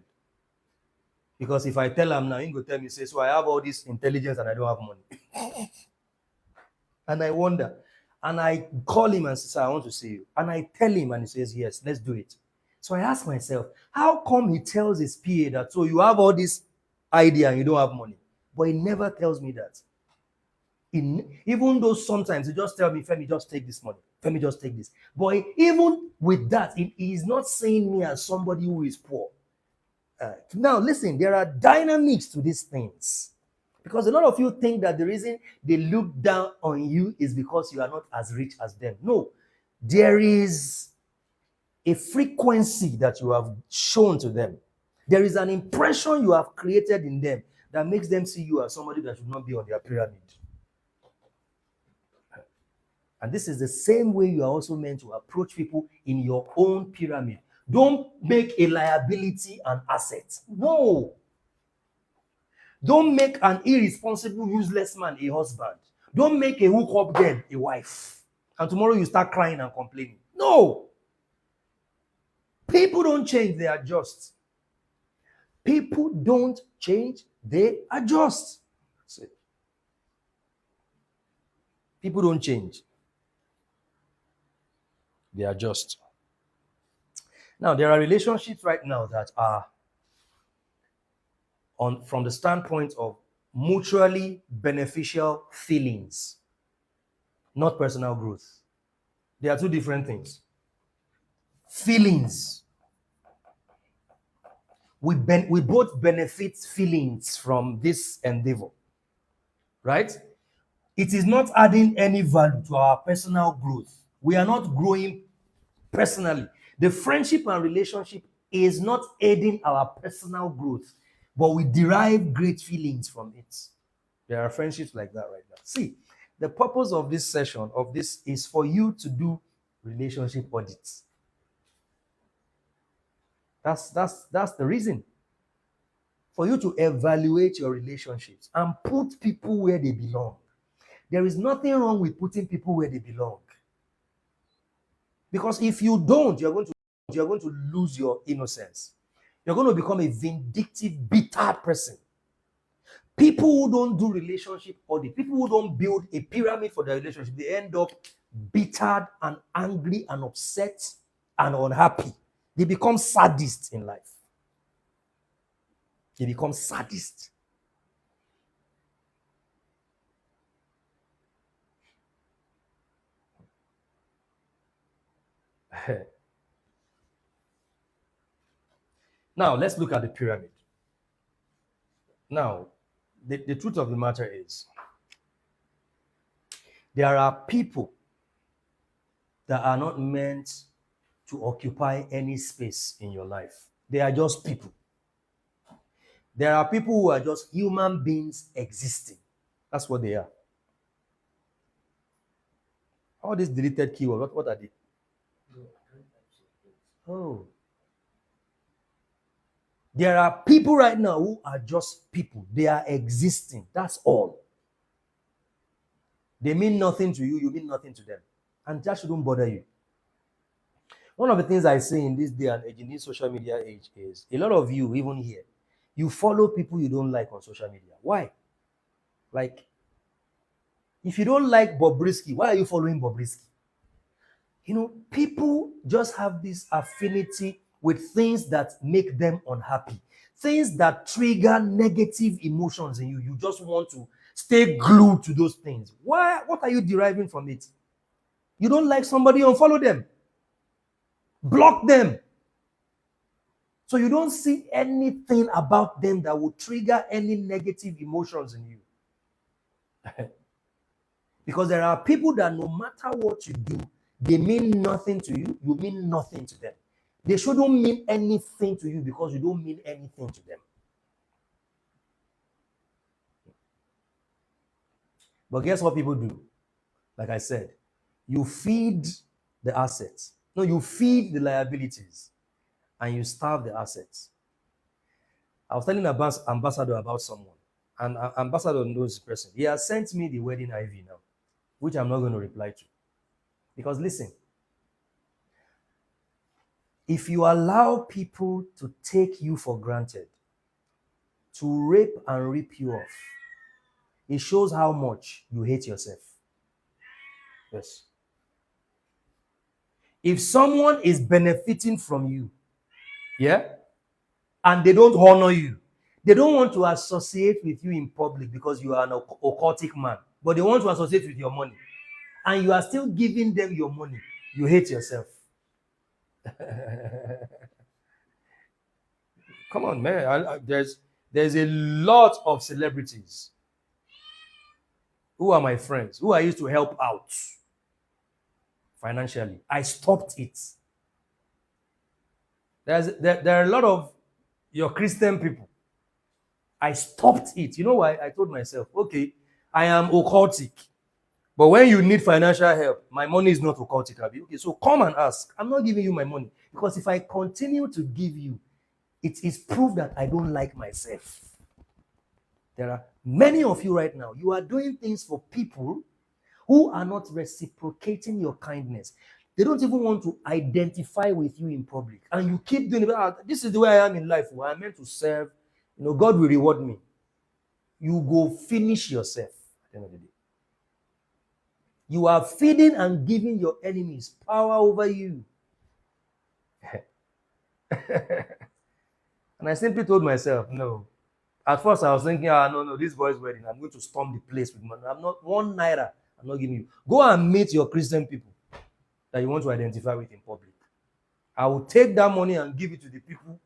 Because if I tell him now, he will tell me, say, so I have all this intelligence and I don't have money. And I wonder. And I call him and say, sir, I want to see you. And I tell him and he says, yes, let's do it. So I ask myself, how come he tells his PA that, so you have all this idea and you don't have money? But he never tells me that. Even though sometimes he just tell me, Femi, just take this money. Femi, just take this. But even with that, he is not seeing me as somebody who is poor. Now, listen, there are dynamics to these things. Because a lot of you think that the reason they look down on you is because you are not as rich as them. No, there is a frequency that you have shown to them. There is an impression you have created in them that makes them see you as somebody that should not be on their pyramid. And this is the same way you are also meant to approach people in your own pyramid. Don't make a liability an asset. No. Don't make an irresponsible, useless man a husband. Don't make a hook-up girl a wife. And tomorrow you start crying and complaining. No. People don't change, they adjust. People don't change, they adjust. That's it. People don't change. They adjust. Now, there are relationships right now that are from the standpoint of mutually beneficial feelings, not personal growth. They are two different things. Feelings. We both benefit feelings from this endeavor, right? It is not adding any value to our personal growth. We are not growing personally. The friendship and relationship is not aiding our personal growth, but we derive great feelings from it. There are friendships like that right now. See, the purpose of this session, of this, is for you to do relationship audits. That's the reason. For you to evaluate your relationships and put people where they belong. There is nothing wrong with putting people where they belong. Because if you don't, you're going to lose your innocence. You're going to become a vindictive, bitter person. People who don't do relationship audit, people who don't build a pyramid for their relationship, they end up bitter and angry and upset and unhappy. They become sadists in life. They become sadists. Now, let's look at the pyramid. Now, the truth of the matter is, there are people that are not meant to occupy any space in your life. They are just people. There are people who are just human beings existing. That's what they are. All these deleted keywords, what are they? Oh, there are people right now who are just people. They are existing. That's all. They mean nothing to you. You mean nothing to them. And that shouldn't bother you. One of the things I say in this day and age, in this social media age, is a lot of you, even here, you follow people you don't like on social media. Why? Like, if you don't like Bobrisky, why are you following Bobrisky? You know, people just have this affinity with things that make them unhappy, things that trigger negative emotions in you. You just want to stay glued to those things. Why? What are you deriving from it? You don't like somebody, unfollow them, block them. So you don't see anything about them that will trigger any negative emotions in you. Because there are people that no matter what you do, they mean nothing to you, you mean nothing to them. They shouldn't mean anything to you because you don't mean anything to them. But guess what people do? Like I said, you feed the assets. No, you feed the liabilities and you starve the assets. I was telling Ambassador about someone, and Ambassador knows the person. He has sent me the wedding IV now, which I'm not going to reply to. Because listen, if you allow people to take you for granted, to rape and rip you off, it shows how much you hate yourself. Yes. If someone is benefiting from you, yeah, and they don't honor you, they don't want to associate with you in public because you are an occultic man, but they want to associate with your money, and you are still giving them your money, you hate yourself. Come on, man. There's a lot of celebrities who are my friends, who I used to help out financially. I stopped it. There are a lot of your Christian people. I stopped it. You know why? I told myself, okay, I am occultic. But when you need financial help, my money is not occultic. Okay, so come and ask. I'm not giving you my money. Because if I continue to give you, it is proof that I don't like myself. There are many of you right now, you are doing things for people who are not reciprocating your kindness. They don't even want to identify with you in public. And you keep doing it. This is the way I am in life. Where I'm meant to serve. You know, God will reward me. You go finish yourself at the end of the day. You are feeding and giving your enemies power over you. And I simply told myself, no. At first, I was thinking, no, this boy's wedding, I'm going to storm the place with money. I'm not 1 naira. I'm not giving you. Go and meet your Christian people that you want to identify with in public. I will take that money and give it to the people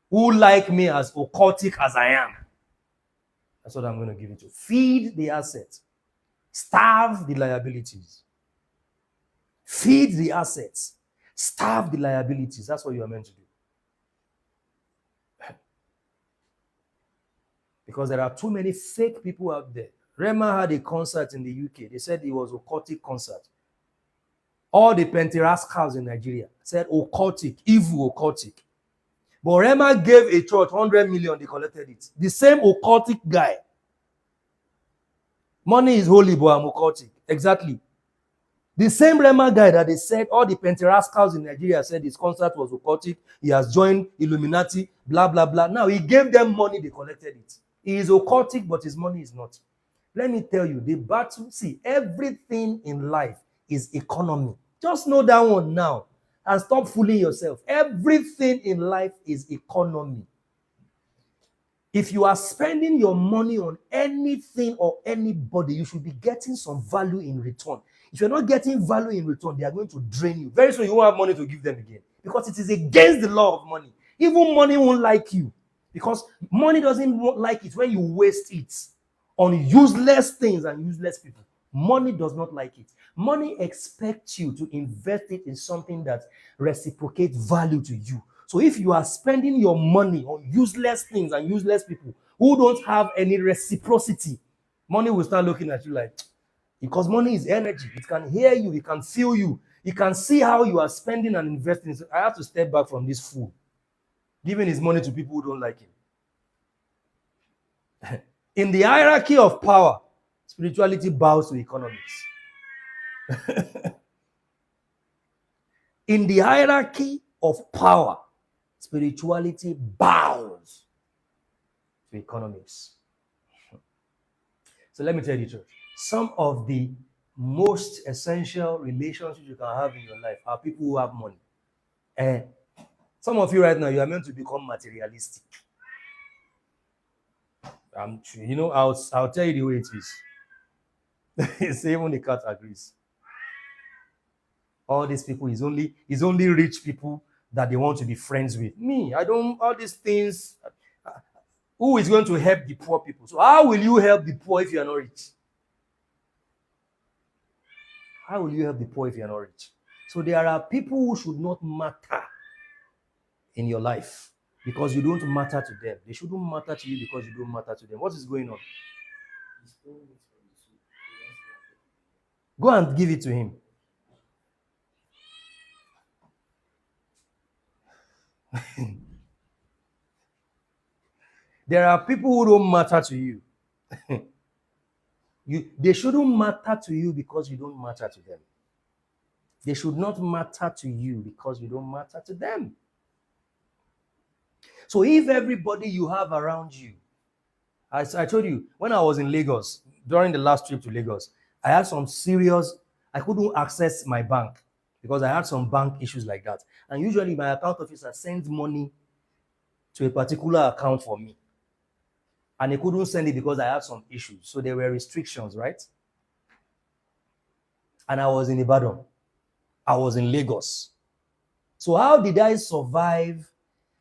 who like me as occultic as I am. That's what I'm going to give it to. Feed the assets. Starve the liabilities. Feed the assets. Starve the liabilities. That's what you are meant to do. Because there are too many fake people out there. Rema had a concert in the UK. They said it was occultic concert. All the Pentecost in Nigeria said occultic, evil occultic. But Rema gave a church 100 million, they collected it. The same occultic guy. Money is holy, but I'm occultic. Exactly. The same Rema guy that they said all the Pentecostals in Nigeria said his concert was occultic. He has joined Illuminati, blah, blah, blah. Now he gave them money, they collected it. He is occultic, but his money is not. Let me tell you, the battle, see, everything in life is economy. Just know that one now and stop fooling yourself. Everything in life is economy. If you are spending your money on anything or anybody, you should be getting some value in return. If you're not getting value in return, they are going to drain you. Very soon, you won't have money to give them again because it is against the law of money. Even money won't like you because money doesn't like it when you waste it on useless things and useless people. Money does not like it. Money expects you to invest it in something that reciprocates value to you. So if you are spending your money on useless things and useless people who don't have any reciprocity, money will start looking at you like, because money is energy. It can hear you, it can feel you. He can see how you are spending and investing. So I have to step back from this fool, giving his money to people who don't like him. In the hierarchy of power, spirituality bows to economics. In the hierarchy of power, spirituality bows to economics. So let me tell you the truth. Some of the most essential relationships you can have in your life are people who have money. And some of you right now, you are meant to become materialistic. I'll tell you the way it is. It's even the cat agrees. All these people is only rich people that they want to be friends with. Me, I don't, all these things. Who is going to help the poor people? So how will you help the poor if you are not rich? How will you help the poor if you are not rich? So there are people who should not matter in your life because you don't matter to them. They shouldn't matter to you because you don't matter to them. What is going on? Go and give it to him. There are people who don't matter to you. They shouldn't matter to you because you don't matter to them. They should not matter to you because you don't matter to them. So if everybody you have around you, as I told you, when I was in Lagos, during the last trip to Lagos, I had some serious, I couldn't access my bank because I had some bank issues like that. And usually my account officer sends money to a particular account for me. And they couldn't send it because I had some issues. So there were restrictions, right? And I was in Ibadan. I was in Lagos. So how did I survive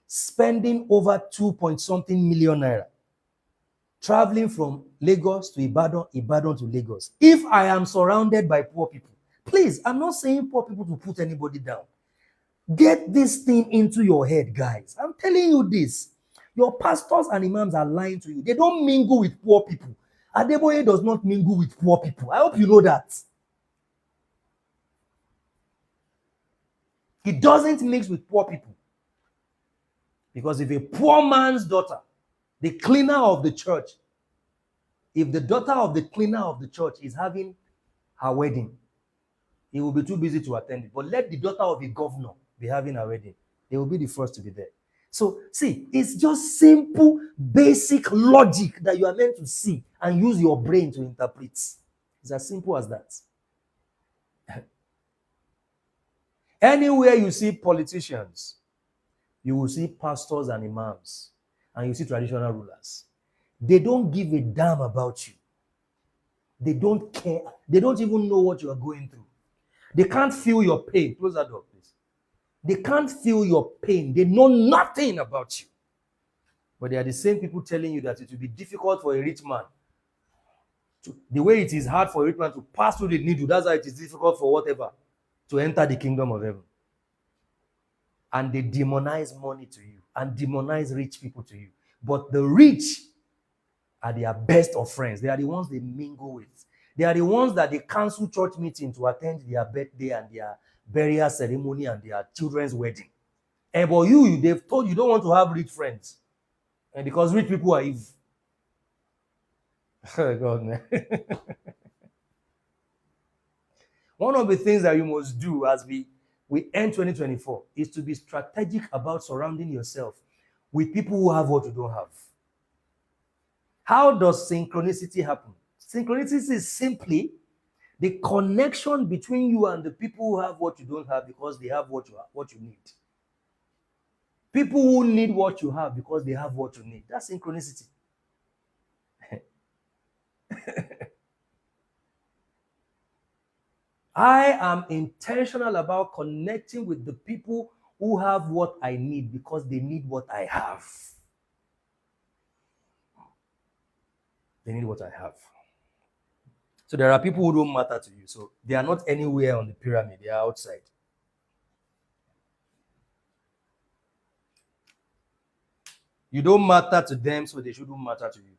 spending over 2-point-something million naira traveling from Lagos to Ibadan, Ibadan to Lagos, if I am surrounded by poor people? Please, I'm not saying poor people to put anybody down. Get this thing into your head, guys. I'm telling you this. Your pastors and imams are lying to you. They don't mingle with poor people. Adeboye does not mingle with poor people. I hope you know that. He doesn't mix with poor people. Because if a poor man's daughter, the cleaner of the church, if the daughter of the cleaner of the church is having her wedding, he will be too busy to attend it. But let the daughter of the governor be having her wedding. They will be the first to be there. So, see, it's just simple, basic logic that you are meant to see and use your brain to interpret. It's as simple as that. Anywhere you see politicians, you will see pastors and imams, and you see traditional rulers. They don't give a damn about you. They don't care. They don't even know what you are going through. They can't feel your pain. Close that door, please. They can't feel your pain. They know nothing about you. But they are the same people telling you that it will be difficult for a rich man. The way it is hard for a rich man to pass through the needle, that's how it is difficult for whatever to enter the kingdom of heaven. And they demonize money to you and demonize rich people to you. But the rich are their best of friends. They are the ones they mingle with. They are the ones that they cancel church meeting to attend their birthday and their burial ceremony and their children's wedding. And but they've told you don't want to have rich friends. And because rich people are evil. Oh God, man. One of the things that you must do as we end 2024 is to be strategic about surrounding yourself with people who have what you don't have. How does synchronicity happen? Synchronicity is simply the connection between you and the people who have what you don't have because they have what you need. People who need what you have because they have what you need. That's synchronicity. I am intentional about connecting with the people who have what I need because they need what I have. They need what I have. So there are people who don't matter to you. So they are not anywhere on the pyramid. They are outside. You don't matter to them, so they shouldn't matter to you.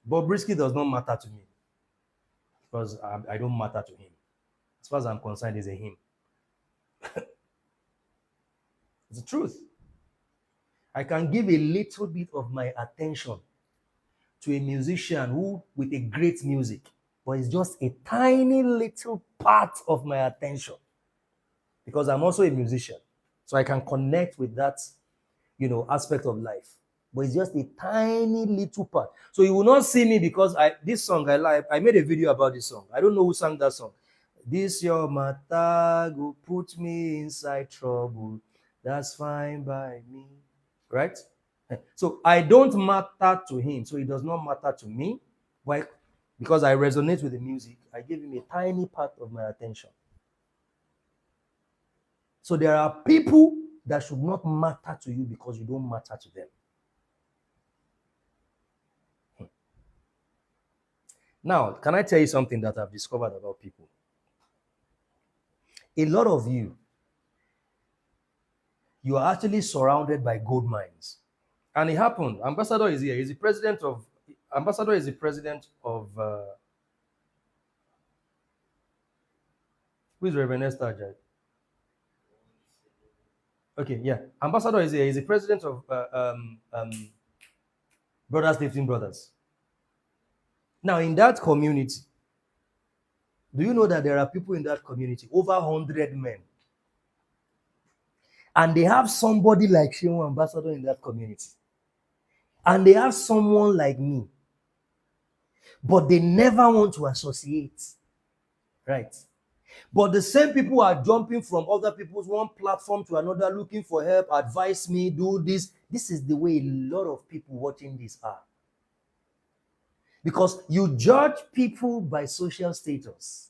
But Brisky does not matter to me because I don't matter to him. As far as I'm concerned, is a hymn. It's the truth. I can give a little bit of my attention to a musician who with a great music, but it's just a tiny little part of my attention because I'm also a musician. So I can connect with that, aspect of life. But it's just a tiny little part. So you will not see me because this song I like. I made a video about this song. I don't know who sang that song. This your matter go put me inside trouble. That's fine by me. Right? So I don't matter to him. So it does not matter to me. Why? Because I resonate with the music. I give him a tiny part of my attention. So there are people that should not matter to you because you don't matter to them. Now, can I tell you something that I've discovered about people? A lot of you are actually surrounded by gold mines. And it happened. Ambassador is here. Ambassador is the president of, who is Reverend Esther Ajay? Okay, yeah. Ambassador is here. He's the president of Brothers Lifting Brothers. Now, in that community, do you know that there are people in that community, over 100 men, and they have somebody like Shehu Ambassador in that community, and they have someone like me, but they never want to associate, right? But the same people are jumping from other people's one platform to another, looking for help, advise me, do this. This is the way a lot of people watching this are. Because you judge people by social status.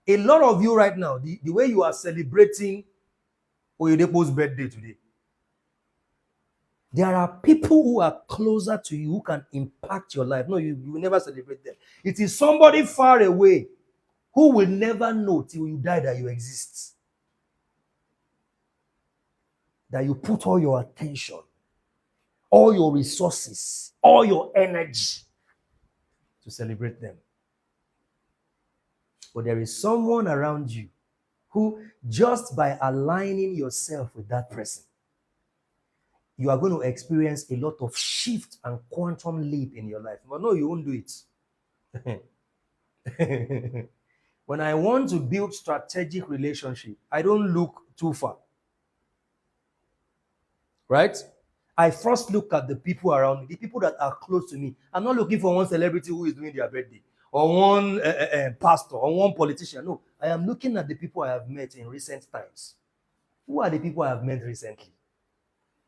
A lot of you right now, the way you are celebrating Oyedepo's birthday today, there are people who are closer to you who can impact your life. No, you will never celebrate them. It is somebody far away who will never know till you die that you exist. That you put all your attention, all your resources, all your energy to celebrate them. But there is someone around you who, just by aligning yourself with that person, you are going to experience a lot of shift and quantum leap in your life. But no, you won't do it. When I want to build strategic relationship, I don't look too far. Right? I first look at the people around me, the people that are close to me. I'm not looking for one celebrity who is doing their birthday, or one pastor, or one politician. No, I am looking at the people I have met in recent times. Who are the people I have met recently?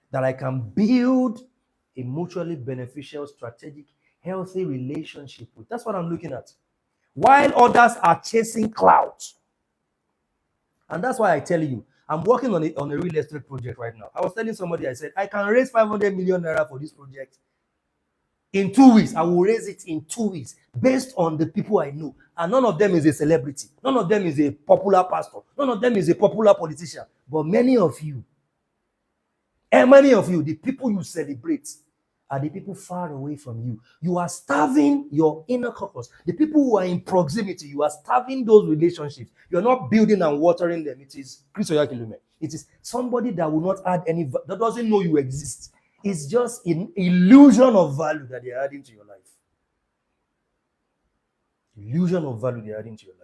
That I can build a mutually beneficial, strategic, healthy relationship with. That's what I'm looking at. While others are chasing clouds. And that's why I tell you, I'm working on a real estate project right now. I was telling somebody, I said, I can raise 500 million naira for this project. In 2 weeks, I will raise it in 2 weeks based on the people I know. And none of them is a celebrity. None of them is a popular pastor. None of them is a popular politician. But many of you, the people you celebrate are the people far away from you. You are starving your inner caucus. The people who are in proximity, you are starving those relationships. You are not building and watering them. It is Chris Oyakilume. It is somebody that will not add any, that doesn't know you exist. It's just an illusion of value that they are adding to your life. Illusion of value they are adding to your life.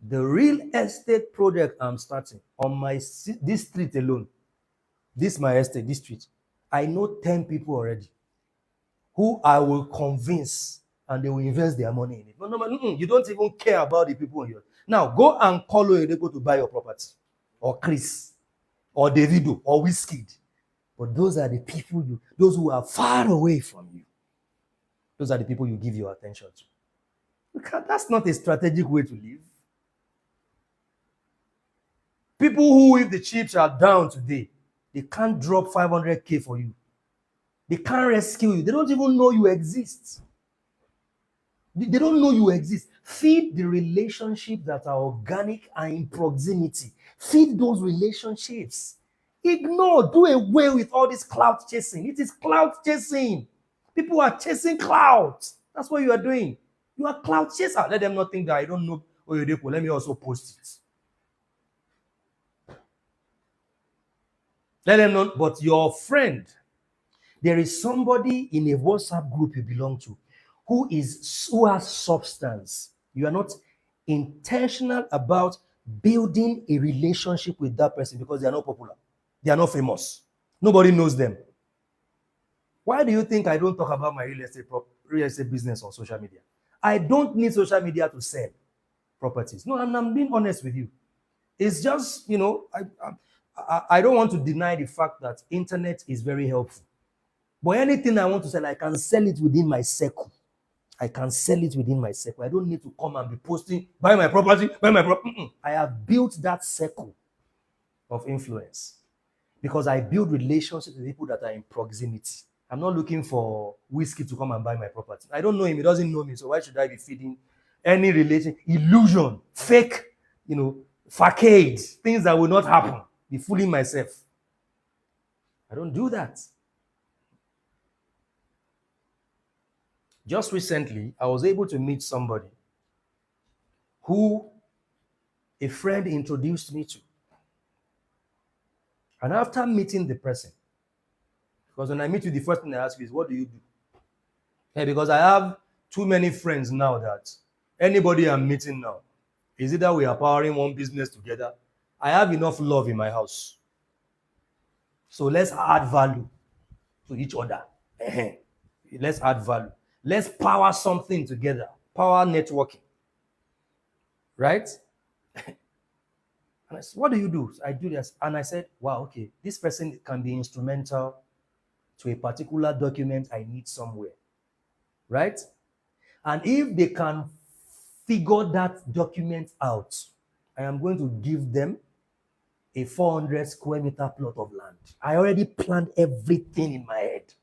The real estate project I'm starting on this street alone, this my estate, this street, I know 10 people already who I will convince and they will invest their money in it. No, you don't even care about the people on your. Now go and call Oyedepo to buy your property, or Chris, or Davido, or Wizkid. But those are the people those who are far away from you. Those are the people you give your attention to. That's not a strategic way to live. People who, if the chips are down today, they can't drop 500K for you. They can't rescue you. They don't even know you exist. They don't know you exist. Feed the relationships that are organic and in proximity. Feed those relationships. Ignore, do away with all this cloud chasing. It is cloud chasing. People are chasing clouds. That's what you are doing. You are cloud chaser. Let them not think that I don't know Oyedepo. Let me also post it. Let them know. But your friend, there is somebody in a WhatsApp group you belong to who has substance. You are not intentional about building a relationship with that person because they are not popular. They are not famous. Nobody knows them. Why do you think I don't talk about my real estate business on social media? I don't need social media to sell properties. No, I'm being honest with you. It's just, I don't want to deny the fact that internet is very helpful. But anything I want to sell, I can sell it within my circle. I can sell it within my circle. I don't need to come and be posting, buy my property, buy my property. I have built that circle of influence because I build relationships with people that are in proximity. I'm not looking for whiskey to come and buy my property. I don't know him. He doesn't know me. So why should I be feeding any relation, illusion, fake, facades, things that will not happen, be fooling myself? I don't do that. Just recently, I was able to meet somebody who a friend introduced me to. And after meeting the person, because when I meet you, the first thing I ask you is, what do you do? Hey, because I have too many friends now that anybody I'm meeting now, is either we are powering one business together. I have enough love in my house. So let's add value to each other. Let's add value. Let's power something together. Power networking. Right? And I said, what do you do? I do this. And I said, wow, okay, this person can be instrumental to a particular document I need somewhere. Right? And if they can figure that document out, I am going to give them a 400 square meter plot of land. I already planned everything in my head.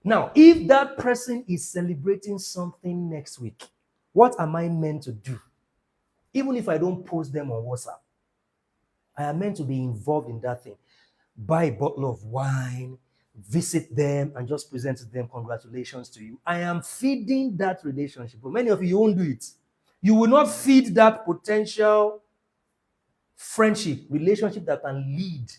Now, if that person is celebrating something next week, what am I meant to do? Even if I don't post them on WhatsApp, I am meant to be involved in that thing. Buy a bottle of wine, visit them, and just present to them, congratulations to you. I am feeding that relationship. But many of you won't do it. You will not feed that potential friendship, relationship that can lead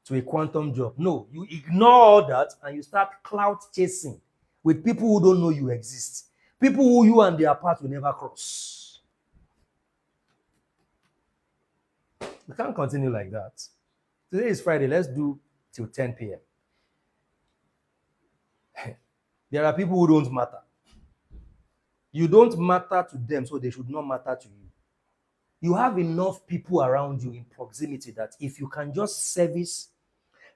to a quantum job. No, you ignore all that and you start clout chasing with people who don't know you exist. People who you and their path will never cross. We can't continue like that. Today is Friday. Let's do till 10 p.m. There are people who don't matter. You don't matter to them, so they should not matter to you. You have enough people around you in proximity that if you can just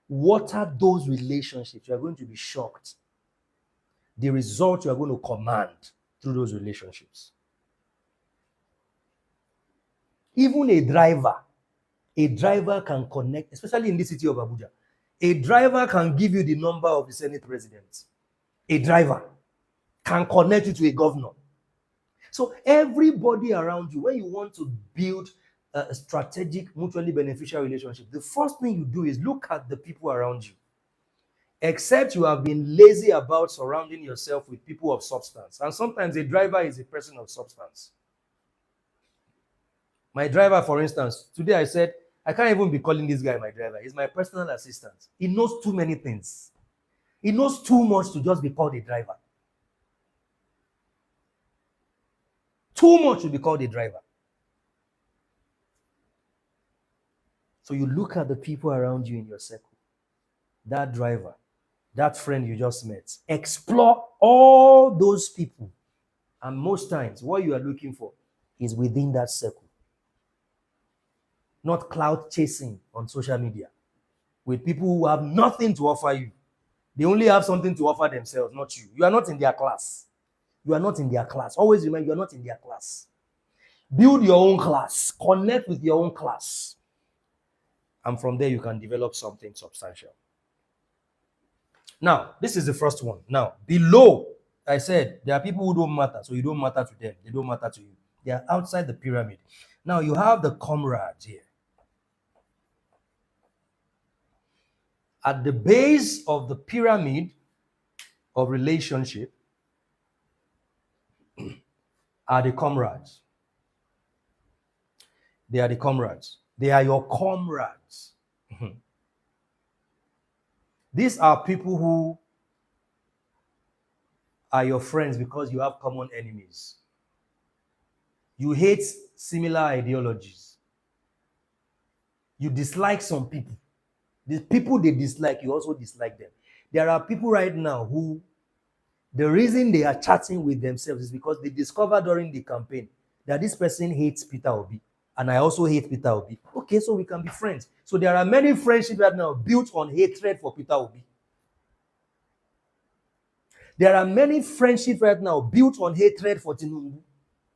water those relationships, you are going to be shocked. The result you are going to command through those relationships. Even a driver can connect, especially in this city of Abuja. A driver can give you the number of the Senate president. A driver can connect you to a governor. So everybody around you, when you want to build a strategic, mutually beneficial relationship, the first thing you do is look at the people around you. Except you have been lazy about surrounding yourself with people of substance. And sometimes a driver is a person of substance. My driver, for instance, today I said, I can't even be calling this guy my driver. He's my personal assistant. He knows too many things. He knows too much to just be called a driver. Too much to be called a driver. So you look at the people around you in your circle. That driver, that friend you just met. Explore all those people. And most times, what you are looking for is within that circle. Not cloud chasing on social media with people who have nothing to offer you. They only have something to offer themselves, not you. You are not in their class. You are not in their class. Always remember, you are not in their class. Build your own class. Connect with your own class. And from there, you can develop something substantial. Now, this is the first one. Now, below, I said, there are people who don't matter, so you don't matter to them. They don't matter to you. They are outside the pyramid. Now, you have the comrades here. At the base of the pyramid, of relationship are the comrades. They are the comrades. They are your comrades. These are people who are your friends because you have common enemies. You hate similar ideologies. You dislike some people. The people they dislike, you also dislike them. There are people right now who, the reason they are chatting with themselves is because they discovered during the campaign that this person hates Peter Obi, and I also hate Peter Obi. Okay, so we can be friends. So there are many friendships right now built on hatred for Peter Obi. There are many friendships right now built on hatred for Tinubu,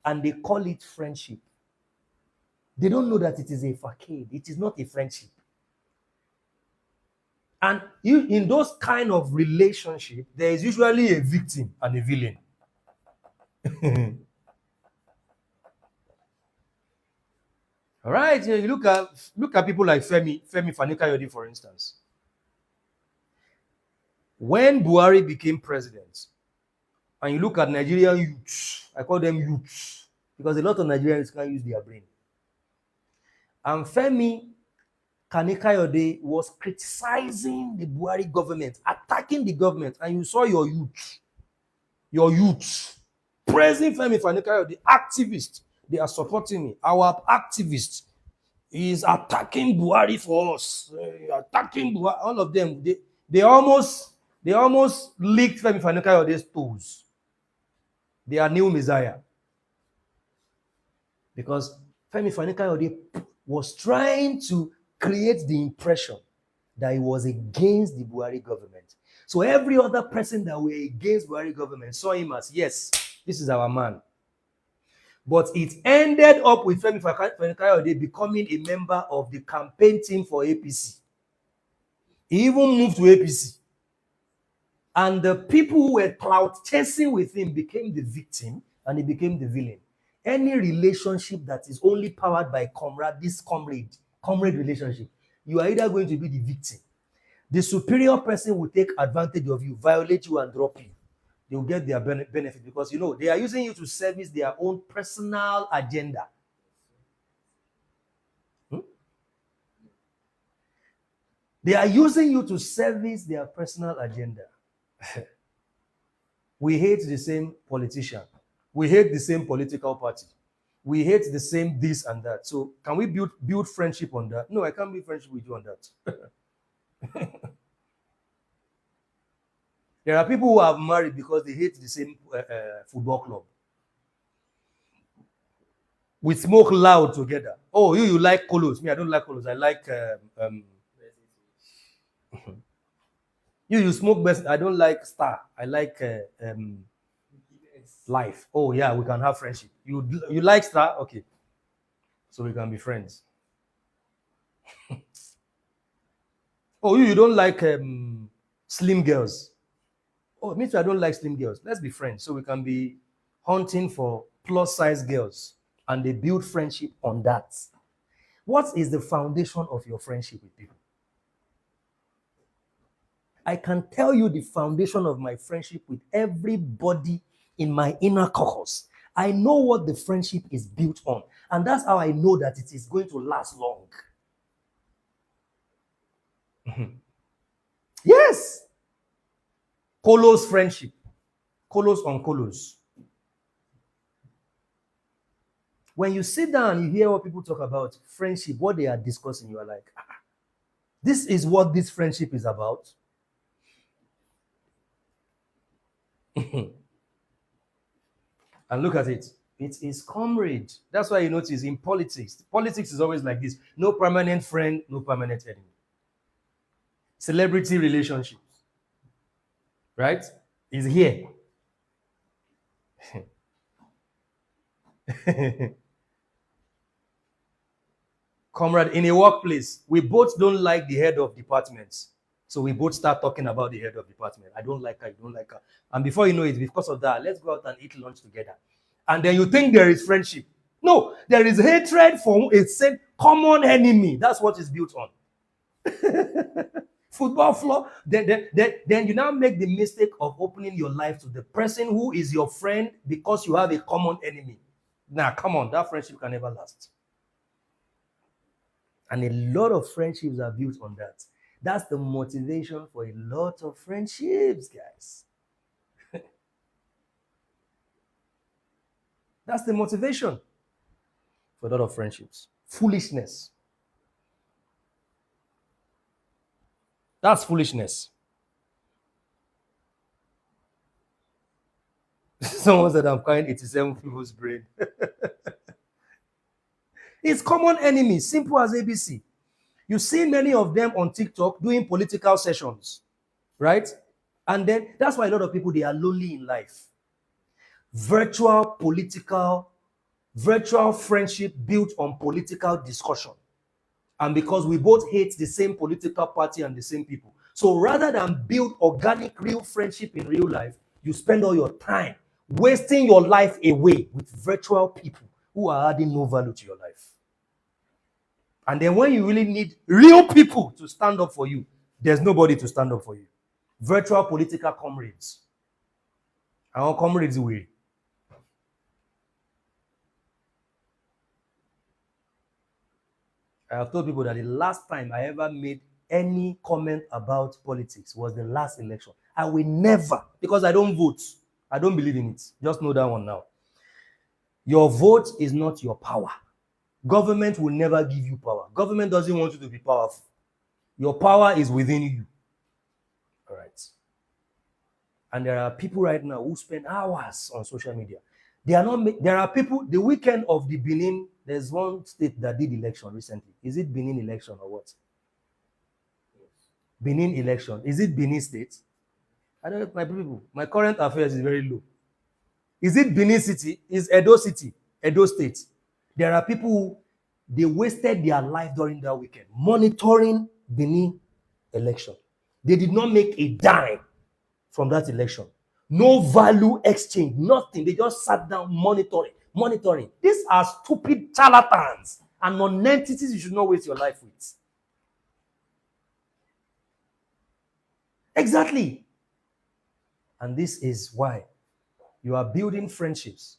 and they call it friendship. They don't know that it is a facade. It is not a friendship. And in those kind of relationship, there is usually a victim and a villain. All right, you look at people like Femi Fanikayode, for instance. When Buhari became president, and you look at Nigerian youths, I call them youths because a lot of Nigerians can't use their brain. And Femi Fanikayode was criticizing the Buhari government, attacking the government, and you saw your youths praising Femi Fanikayode, activists. They are supporting me. Our activist is attacking Buhari for us. Attacking Buhari. All of them, they almost licked Femi Fanikayode's toes. They are new Messiah. Because Femi Fanikayode was trying to create the impression that he was against the Buhari government. So every other person that were against Buhari government saw him as, yes, this is our man. But it ended up with Femi Fanikayode becoming a member of the campaign team for APC. He even moved to APC. And the people who were clout chasing with him became the victim and he became the villain. Any relationship that is only powered by comrade relationship, you are either going to be the victim. The superior person will take advantage of you, violate you, and drop you. They will get their benefit because, they are using you to service their own personal agenda. They are using you to service their personal agenda. We hate the same politician. We hate the same political party. We hate the same this and that. So can we build friendship on that? No, I can't build friendship with you on that. There are people who have married because they hate the same football club. We smoke loud together. Oh, you like Colos. Me, I don't like Colos. I like... you smoke best. I don't like Star. I like Life. Oh, yeah, we can have friendship. You like Star? Okay. So we can be friends. Oh, you don't like slim girls. Oh, me too, I don't like slim girls. Let's be friends so we can be hunting for plus-size girls. And they build friendship on that. What is the foundation of your friendship with people? I can tell you the foundation of my friendship with everybody in my inner caucus. I know what the friendship is built on. And that's how I know that it is going to last long. Yes. Colos friendship. Colos on Colos. When you sit down, you hear what people talk about friendship, what they are discussing, you are like, this is what this friendship is about. And look at it. It is comrade. That's why you notice in politics is always like this. No permanent friend, no permanent enemy. Celebrity relationships. Right? Is here. Comrade, in a workplace, we both don't like the head of departments. So we both start talking about the head of department. I don't like her, you don't like her. And before you know it, because of that, let's go out and eat lunch together. And then you think there is friendship. No, there is hatred for a common enemy. That's what is built on. Football floor. Then you now make the mistake of opening your life to the person who is your friend because you have a common enemy. Now, come on, that friendship can never last. And a lot of friendships are built on that. That's the motivation for a lot of friendships, guys. That's the motivation for a lot of friendships. Foolishness. That's foolishness. Someone said I'm carrying 87 people's brain. It's common enemies, simple as ABC. You see many of them on TikTok doing political sessions, right? And then that's why a lot of people, they are lonely in life. Virtual friendship built on political discussion. And because we both hate the same political party and the same people. So rather than build organic, real friendship in real life, you spend all your time wasting your life away with virtual people who are adding no value to your life. And then when you really need real people to stand up for you, there's nobody to stand up for you. Virtual political comrades. Our comrades will. I have told people that the last time I ever made any comment about politics was the last election. I will never, because I don't vote. I don't believe in it. Just know that one now. Your vote is not your power. Government will never give you power. Government doesn't want you to be powerful. Your power is within you. All right. And there are people right now who spend hours on social media. There are people, the weekend of the Benin, there's one state that did election recently. Is it Benin election or what? Benin election. Is it Benin state? I don't know, my people. My current affairs is very low. Is it Benin city? Is Edo city? Edo state. There are people who, they wasted their life during that weekend monitoring Benin election. They did not make a dime from that election. No value exchange, nothing. They just sat down monitoring. These are stupid charlatans and non-entities you should not waste your life with. Exactly. And this is why you are building friendships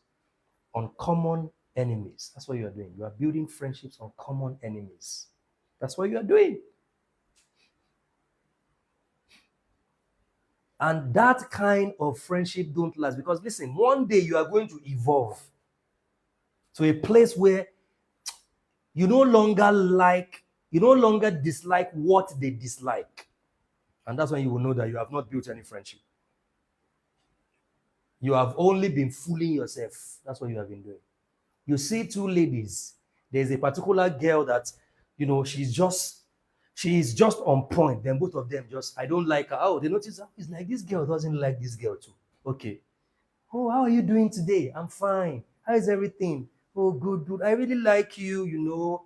on common enemies. That's what you are doing. You are building friendships on common enemies. That's what you are doing. And that kind of friendship don't last because listen, one day you are going to evolve to a place where you no longer dislike what they dislike. And that's when you will know that you have not built any friendship. You have only been fooling yourself. That's what you have been doing. You see two ladies. There's a particular girl that, she's just on point. Then both of them I don't like her. Oh, they notice her. It's like this girl doesn't like this girl too. Okay. Oh, how are you doing today? I'm fine. How is everything? Oh, good. I really like you,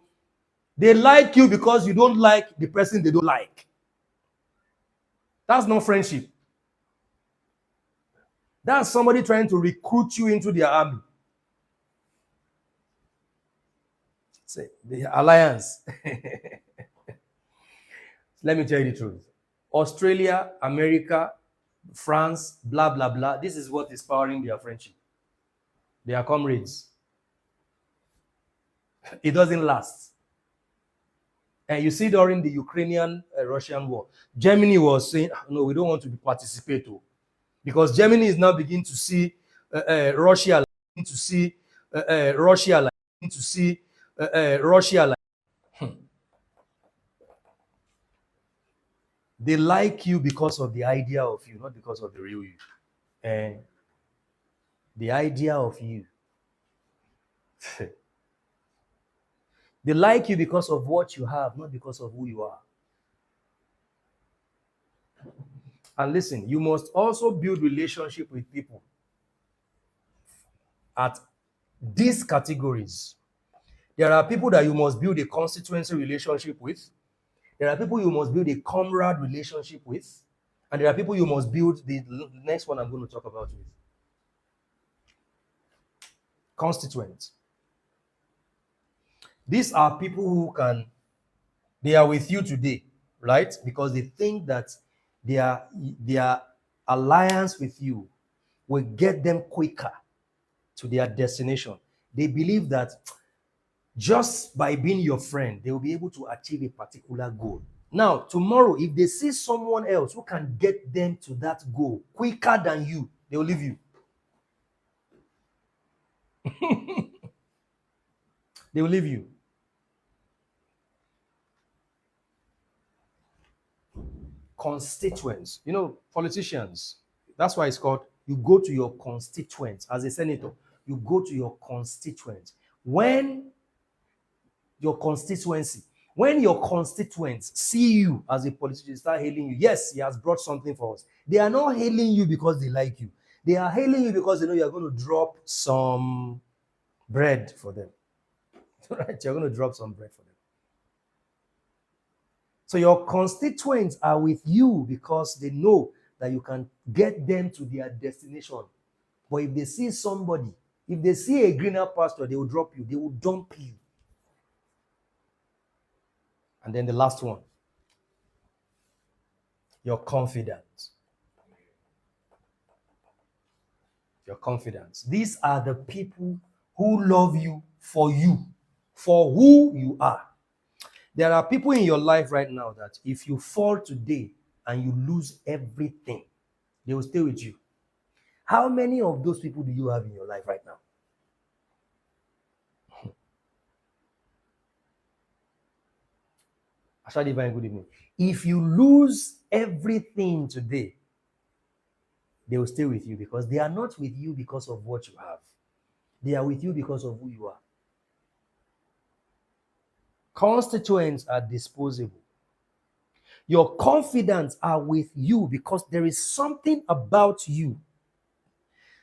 They like you because you don't like the person they don't like. That's not friendship. That's somebody trying to recruit you into their army. Say, the alliance. Let me tell you the truth. Australia, America, France, blah, blah, blah. This is what is powering their friendship. They are comrades. It doesn't last. And you see during the Ukrainian-Russian war, Germany was saying, no, we don't want to participate. Because Germany is now beginning to see Russia like. They like you because of the idea of you, not because of the real you. And the idea of you. They like you because of what you have, not because of who you are. And listen, you must also build relationship with people at these categories. There are people that you must build a constituency relationship with. There are people you must build a comrade relationship with. And there are people you must build the next one I'm going to talk about with. Constituents. These are people who they are with you today. right? Because they think that their their alliance with you will get them quicker to their destination. They believe that just by being your friend, they will be able to achieve a particular goal. Now, tomorrow, if they see someone else who can get them to that goal quicker than you, they will leave you. They will leave you. Constituents, politicians, that's why it's called, you go to your constituents. As a senator, you go to your constituents. Your constituency when your constituents see you as a politician, start hailing you. Yes, he has brought something for us. They are not hailing you because they like you. They are hailing you because they know you're going to drop some bread for them. Right? You're going to drop some bread for them. So your constituents are with you because they know that you can get them to their destination. But if they see somebody, if they see a greener pasture, they will drop you. They will dump you. And then the last one, your confidence. Your confidence. These are the people who love you, for who you are. There are people in your life right now that if you fall today and you lose everything, they will stay with you. How many of those people do you have in your life right now? Ashadi Divine, good evening. If you lose everything today, they will stay with you because they are not with you because of what you have. They are with you because of who you are. Constituents are disposable. Your confidence are with you because there is something about you.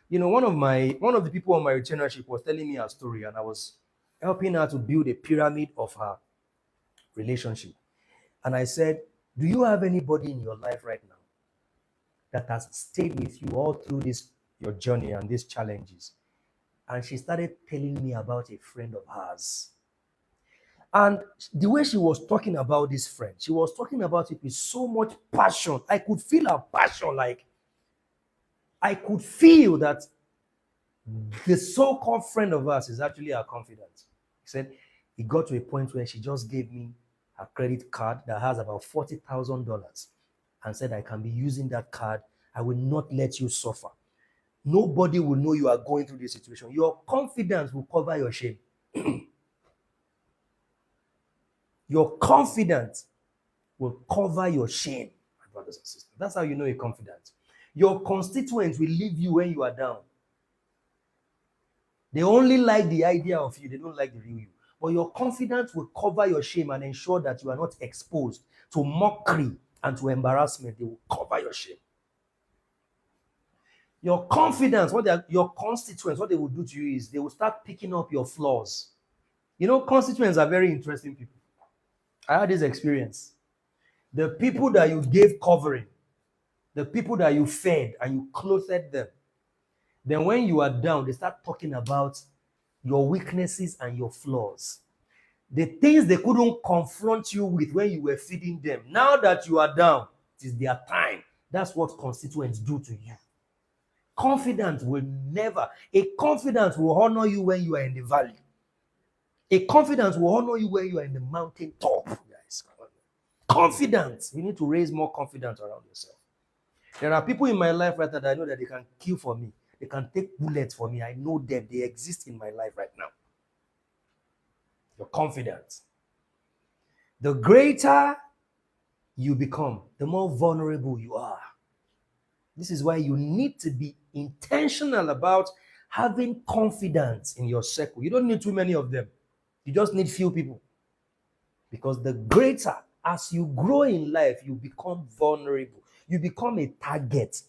One of the people on my retainership was telling me a story, and I was helping her to build a pyramid of her relationship. And I said, do you have anybody in your life right now that has stayed with you all through your journey and these challenges? And she started telling me about a friend of hers. And the way she was talking about this friend, she was talking about it with so much passion. I could feel her passion. Like, I could feel that the so-called friend of ours is actually her confidant. He said it got to a point where she just gave me a credit card that has about $40,000 and said, I can be using that card. I will not let you suffer. Nobody will know you are going through this situation. Your confidence will cover your shame. Your confidence will cover your shame, my brothers and sisters. That's how you know you're confident. Your constituents will leave you when you are down. They only like the idea of you. They don't like the real you. But your confidence will cover your shame and ensure that you are not exposed to mockery and to embarrassment. They will cover your shame. Your confidence, your constituents, what they will do to you is they will start picking up your flaws. Constituents are very interesting people. I had this experience. The people that you gave covering, the people that you fed and you clothed them, then when you are down, they start talking about your weaknesses and your flaws. The things they couldn't confront you with when you were feeding them. Now that you are down, it is their time. That's what constituents do to you. Confidence will honor you when you are in the valley. A confidence will honor you when you are in the mountain top. Guys, confidence. You need to raise more confidence around yourself. There are people in my life right now that I know that they can kill for me. They can take bullets for me. I know them. They exist in my life right now. Your confidence. The greater you become, the more vulnerable you are. This is why you need to be intentional about having confidence in your circle. You don't need too many of them. You just need few people. Because the greater, as you grow in life, you become vulnerable. You become a target.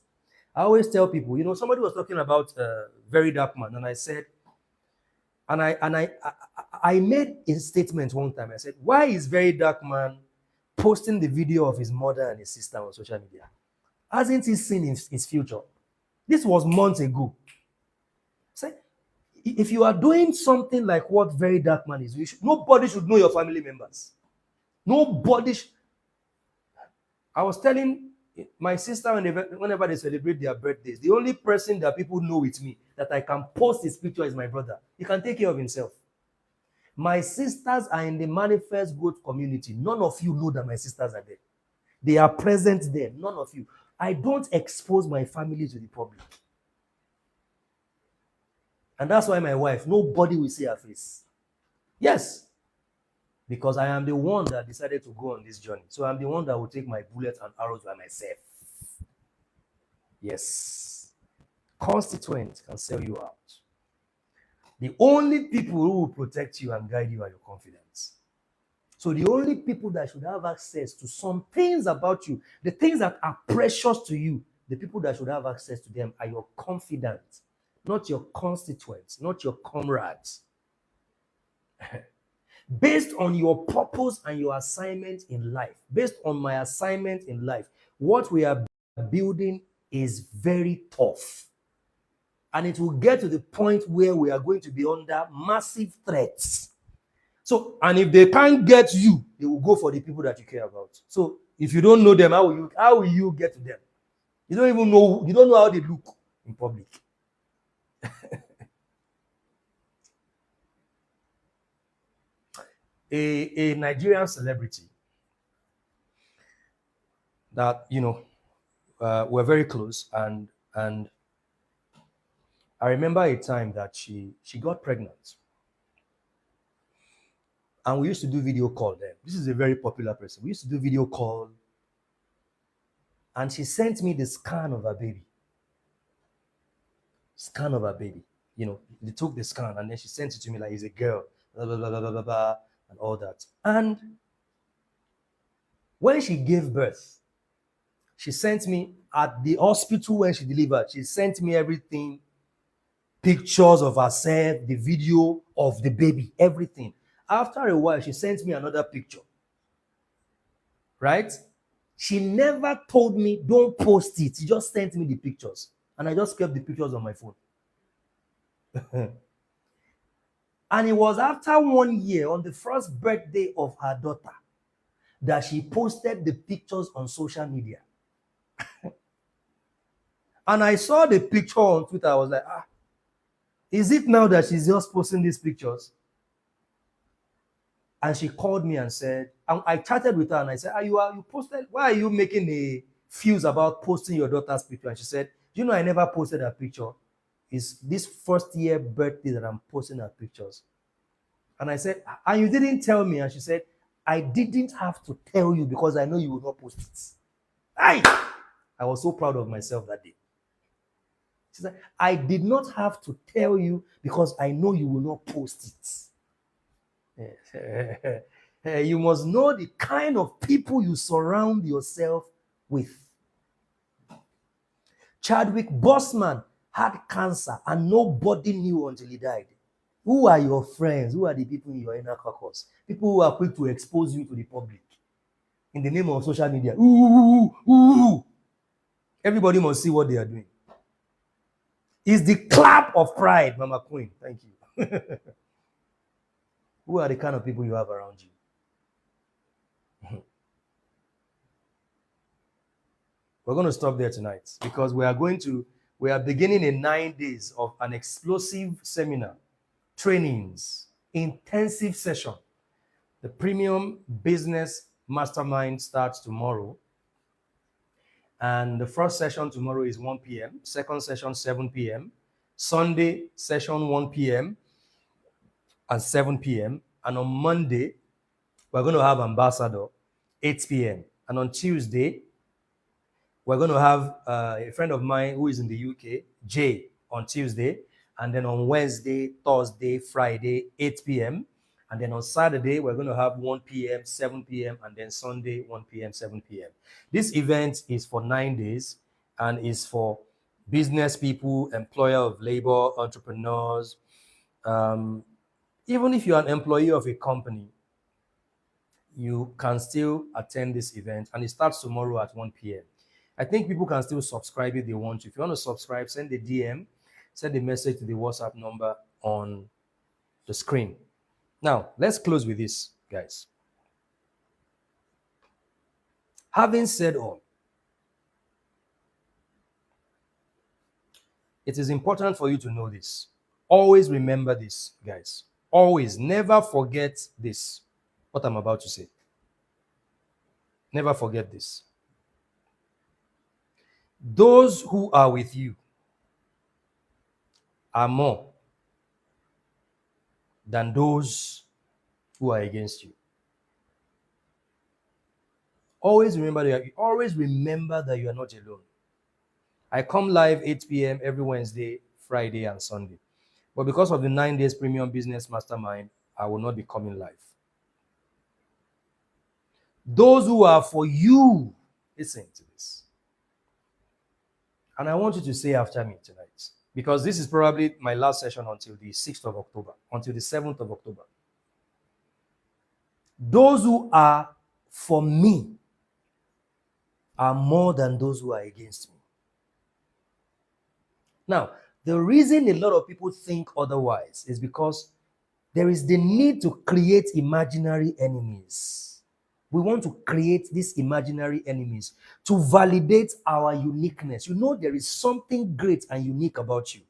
I always tell people, somebody was talking about Very Dark Man, and I said, I made a statement one time. I said, why is Very Dark Man posting the video of his mother and his sister on social media? Hasn't he seen his future? This was months ago. Say, if you are doing something like what Very Dark Man is, nobody should know your family members. Nobody. I was telling my sister whenever they celebrate their birthdays, the only person that people know with me that I can post his picture is my brother. He can take care of himself. My sisters are in the manifest growth community. None of you know that my sisters are there. They are present there. None of you. I don't expose my family to the public. And that's why my wife, nobody will see her face. Yes. Because I am the one that decided to go on this journey. So I'm the one that will take my bullets and arrows by myself. Yes. Constituents can sell you out. The only people who will protect you and guide you are your confidence. So the only people that should have access to some things about you, the things that are precious to you, the people that should have access to them are your confidants, not your constituents, not your comrades. Based on your purpose and your assignment in life, based on my assignment in life, what we are building is very tough. And it will get to the point where we are going to be under massive threats. So, and if they can't get you, they will go for the people that you care about. So, if you don't know them, how will you get to them? You don't know how they look in public. A Nigerian celebrity that, we're very close, and I remember a time that she got pregnant. And we used to do video call then. This is a very popular person. We used to do video call. And she sent me the scan of her baby. Scan of her baby. They took the scan and then she sent it to me like it's a girl. Blah, blah, blah, blah, blah, blah, and all that. And when she gave birth, she sent me at the hospital when she delivered. She sent me everything. Pictures of herself, the video of the baby, everything. After a while, she sent me another picture. Right? She never told me, don't post it. She just sent me the pictures. And I just kept the pictures on my phone. And it was after 1 year, on the first birthday of her daughter, that she posted the pictures on social media. And I saw the picture on Twitter. I was like, is it now that she's just posting these pictures? And she called me and said, and I chatted with her and I said, you posted, why are you making a fuse about posting your daughter's picture? And she said, I never posted her picture. It's this first year birthday that I'm posting her pictures. And I said, and you didn't tell me? And she said, I didn't have to tell you because I know you will not post it. I was so proud of myself that day. She said, I did not have to tell you because I know you will not post it. You must know the kind of people you surround yourself with. Chadwick Boseman had cancer and nobody knew until he died. Who are your friends? Who are the people in your inner caucus? People who are quick to expose you to the public in the name of social media. Ooh. Everybody must see what they are doing. It's the clap of pride, Mama Queen. Thank you. Who are the kind of people you have around you? We're going to stop there tonight because we are beginning in 9 days of an explosive seminar, trainings, intensive session. The Premium Business Mastermind starts tomorrow. And the first session tomorrow is 1 p.m., second session 7 p.m., Sunday session 1 p.m. and 7 p.m. And on Monday, we're going to have Ambassador 8 p.m. And on Tuesday, we're going to have a friend of mine who is in the UK, Jay, on Tuesday. And then on Wednesday, Thursday, Friday, 8 p.m. And then on Saturday, we're going to have 1 p.m., 7 p.m., and then Sunday, 1 p.m., 7 p.m. This event is for 9 days and is for business people, employer of labor, entrepreneurs. Even if you're an employee of a company, you can still attend this event. And it starts tomorrow at 1 p.m. I think people can still subscribe if they want to. If you want to subscribe, send a DM, send a message to the WhatsApp number on the screen. Now, let's close with this, guys. Having said all, it is important for you to know this. Always remember this, guys. Always, never forget this. What I'm about to say. Never forget this. Those who are with you are more than those who are against you. Always remember that you are not alone. I come live 8 p.m. every Wednesday, Friday, and Sunday. But because of the 9 days premium business mastermind, I will not be coming live. Those who are for you, listen to this. And I want you to say after me tonight, because this is probably my last session until the 6th of October, until the 7th of October. Those who are for me are more than those who are against me. Now, the reason a lot of people think otherwise is because there is the need to create imaginary enemies. We want to create these imaginary enemies to validate our uniqueness. You know, there is something great and unique about you.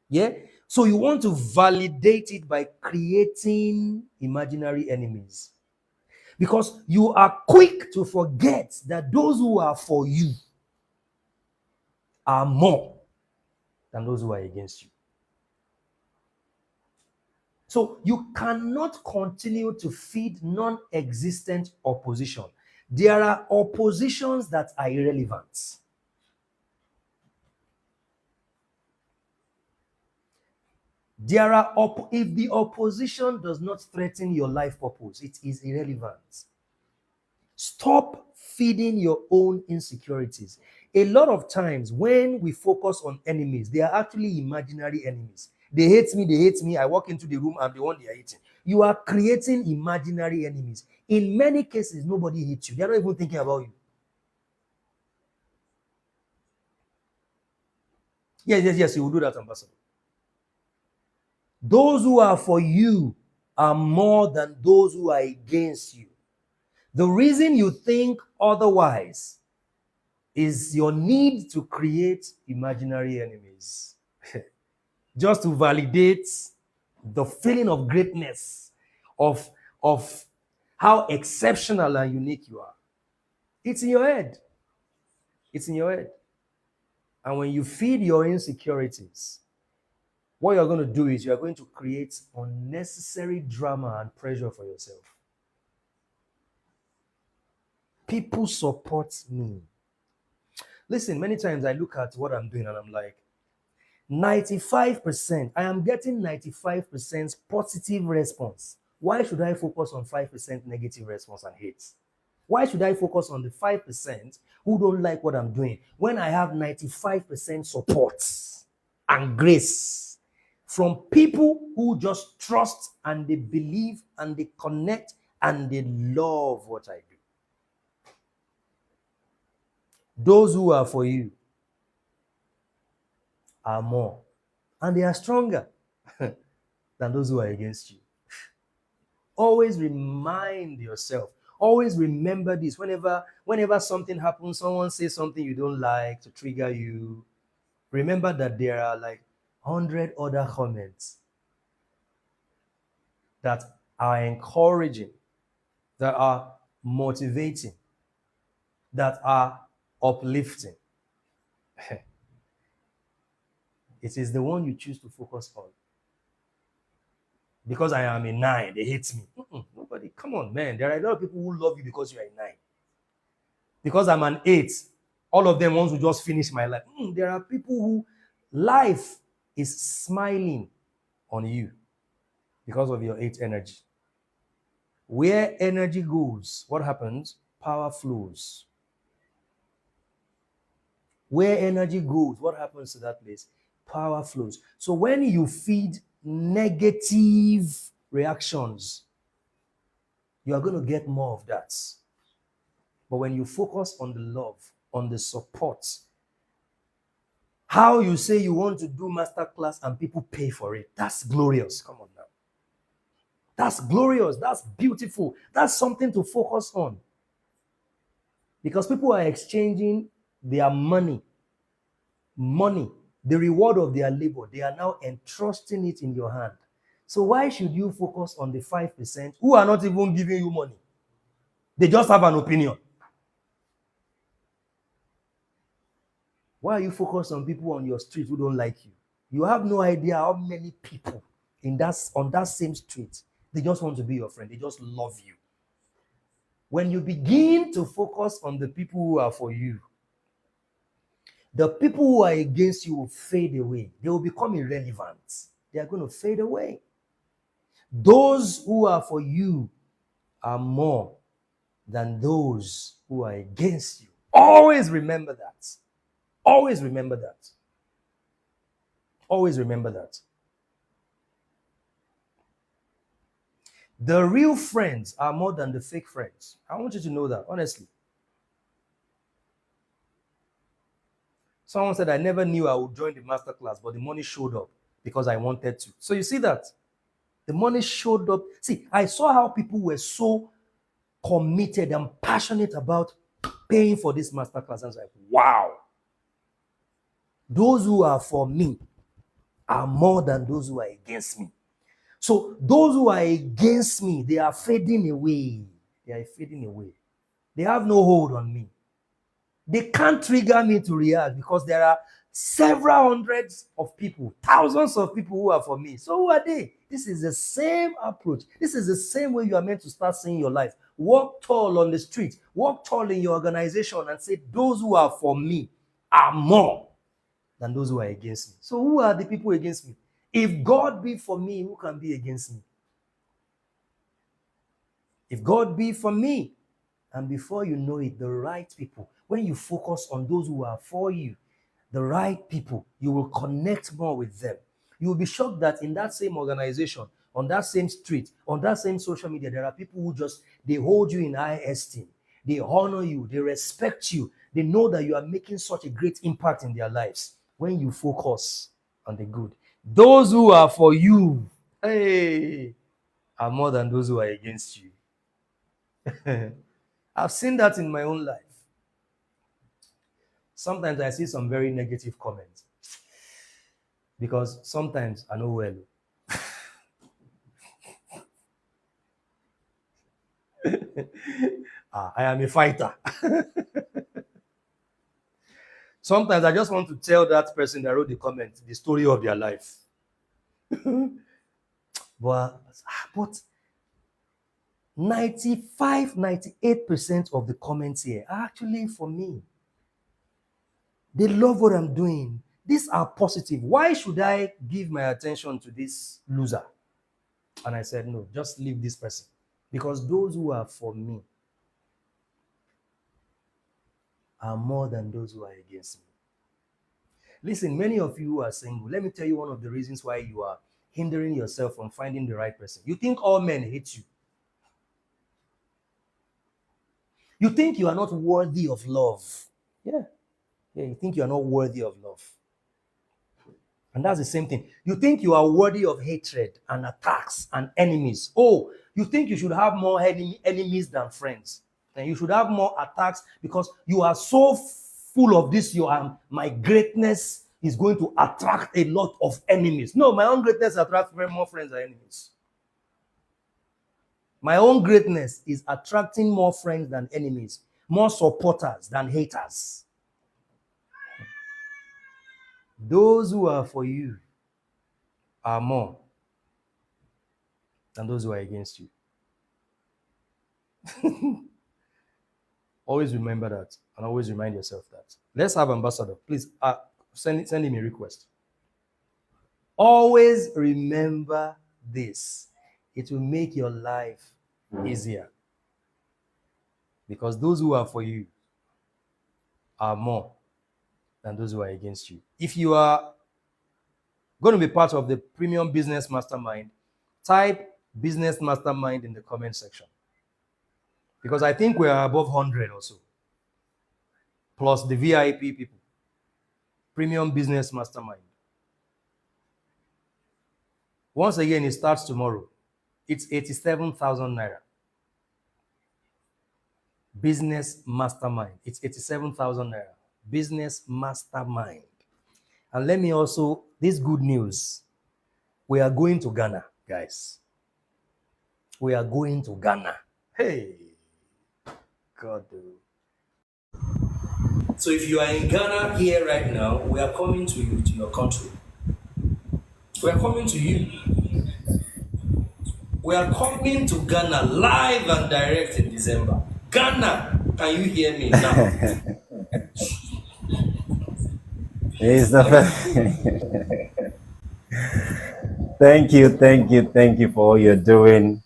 Yeah? So you want to validate it by creating imaginary enemies. Because you are quick to forget that those who are for you are more than those who are against you. So you cannot continue to feed non-existent opposition. There are oppositions that are irrelevant. If the opposition does not threaten your life purpose, it is irrelevant. Stop feeding your own insecurities. A lot of times when we focus on enemies, they are actually imaginary enemies. They hate me. I walk into the room, I'm the one they are hating. You are creating imaginary enemies. In many cases, nobody hates you. They're not even thinking about you. Yes, you will do that, Ambassador. Those who are for you are more than those who are against you. The reason you think otherwise is your need to create imaginary enemies. Just to validate the feeling of greatness, of how exceptional and unique you are. It's in your head. It's in your head. And when you feed your insecurities, what you're going to do is you're going to create unnecessary drama and pressure for yourself. People support me. Listen, many times I look at what I'm doing and I'm like, 95%, I am getting 95% positive response. Why should I focus on 5% negative response and hate? Why should I focus on the 5% who don't like what I'm doing when I have 95% support and grace from people who just trust and they believe and they connect and they love what I do? Those who are for you are more, and they are stronger than those who are against you. Always remind yourself, always remember this. Whenever something happens, someone says something you don't like to trigger you, remember that there are like 100 other comments that are encouraging, that are motivating, that are uplifting. It is the one you choose to focus on. Because I am a 9, they hate me. Nobody, come on, man. There are a lot of people who love you because you are a 9. Because I'm an 8, all of them want to just finish my life. There are people who life is smiling on you because of your 8 energy. Where energy goes, what happens? Power flows. Where energy goes, what happens to that place? Power flows. So when you feed negative reactions, you are going to get more of that. But when you focus on the love, on the support, how you say you want to do masterclass and people pay for it, that's glorious. Come on now. That's glorious. That's beautiful. That's something to focus on. Because people are exchanging their money, the reward of their labor, they are now entrusting it in your hand. So why should you focus on the 5% who are not even giving you money? They just have an opinion. Why are you focused on people on your street who don't like you? You have no idea how many people on that same street, they just want to be your friend. They just love you. When you begin to focus on the people who are for you, the people who are against you will fade away. They will become irrelevant. They are going to fade away. Those who are for you are more than those who are against you. Always remember that. Always remember that. Always remember that. The real friends are more than the fake friends. I want you to know that, honestly. Someone said, I never knew I would join the masterclass, but the money showed up because I wanted to. So you see that? The money showed up. See, I saw how people were so committed and passionate about paying for this masterclass. I was like, wow. Those who are for me are more than those who are against me. So those who are against me, they are fading away. They are fading away. They have no hold on me. They can't trigger me to react because there are several hundreds of people, thousands of people who are for me. So who are they? This is the same approach. This is the same way you are meant to start seeing your life. Walk tall on the street. Walk tall in your organization and say, those who are for me are more than those who are against me. So who are the people against me? If God be for me, who can be against me? If God be for me, and before you know it, the right people, when you focus on those who are for you, the right people, you will connect more with them. You will be shocked that in that same organization, on that same street, on that same social media, there are people who they hold you in high esteem. They honor you. They respect you. They know that you are making such a great impact in their lives when you focus on the good. Those who are for you, hey, are more than those who are against you. I've seen that in my own life. Sometimes I see some very negative comments because sometimes I know well. I am a fighter. Sometimes I just want to tell that person that wrote the comment the story of their life. but 98% of the comments here are actually for me. They love what I'm doing. These are positive. Why should I give my attention to this loser? And I said, no, just leave this person. Because those who are for me are more than those who are against me. Listen, many of you who are single, let me tell you one of the reasons why you are hindering yourself from finding the right person. You think all men hate you. You think you are not worthy of love. Yeah, you think you are not worthy of love. And that's the same thing. You think you are worthy of hatred and attacks and enemies. Oh, you think you should have more enemies than friends. And you should have more attacks because you are so full of this. My greatness is going to attract a lot of enemies. No, my own greatness attracts more friends than enemies. My own greatness is attracting more friends than enemies, more supporters than haters. Those who are for you are more than those who are against you. Always remember that and always remind yourself that. Let's have Ambassador. Please send him a request. Always remember this. It will make your life easier. Because those who are for you are more than those who are against you. If you are going to be part of the Premium Business Mastermind, type Business Mastermind in the comment section. Because I think we are above 100 or so. Plus the VIP people. Premium Business Mastermind. Once again, it starts tomorrow. It's 87,000 naira. Business mastermind. It's 87,000 naira. Business mastermind. And let me also, this good news. We are going to Ghana, guys. We are going to Ghana. Hey, God. So if you are in Ghana here right now, we are coming to you, to your country. We are coming to you. We are coming to Ghana live and direct in December. Ghana, can you hear me now? It's the thank you for all you're doing,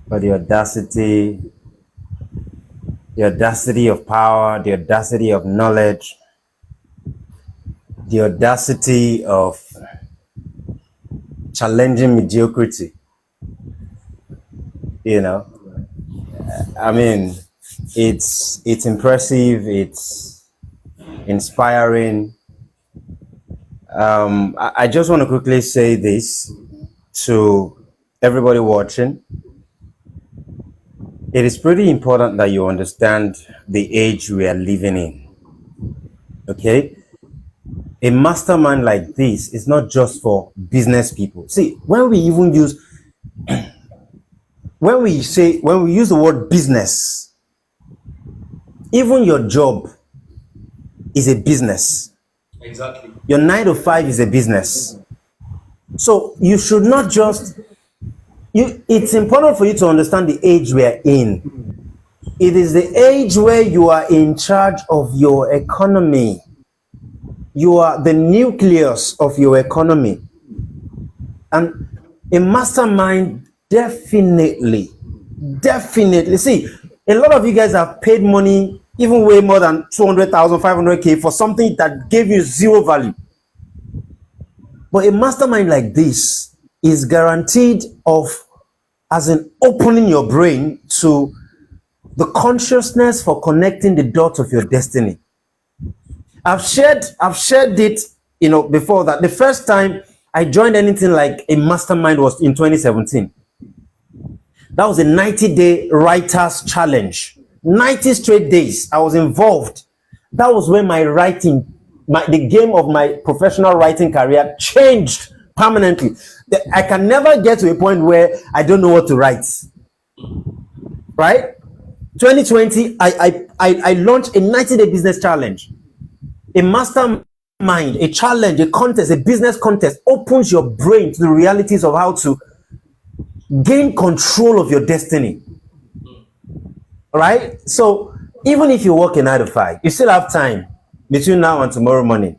for the audacity of power, the audacity of knowledge, the audacity of challenging mediocrity. You know, I mean, it's impressive, it's inspiring. I just want to quickly say this to everybody watching. It is pretty important that you understand the age we are living in. Okay? A mastermind like this is not just for business people. See, when we use the word business, even your job is a business. Exactly. Your 9 to 5 is a business. So you should not just it's important for you to understand the age we are in. It is the age where you are in charge of your economy. You are the nucleus of your economy. And a mastermind definitely. See, a lot of you guys have paid money, even way more than 200,000, 500K for something that gave you zero value. But a mastermind like this is guaranteed of, as in opening your brain to the consciousness for connecting the dots of your destiny. I've shared it, before, that the first time I joined anything like a mastermind was in 2017. That was a 90-day writers challenge. 90 straight days I was involved. That was when my writing, the game of my professional writing career changed permanently. I can never get to a point where I don't know what to write. Right? 2020, I launched a 90-day business challenge. A mastermind, a challenge, a contest, a business contest opens your brain to the realities of how to gain control of your destiny. Right? So even if you work a 9 to 5, you still have time between now and tomorrow morning.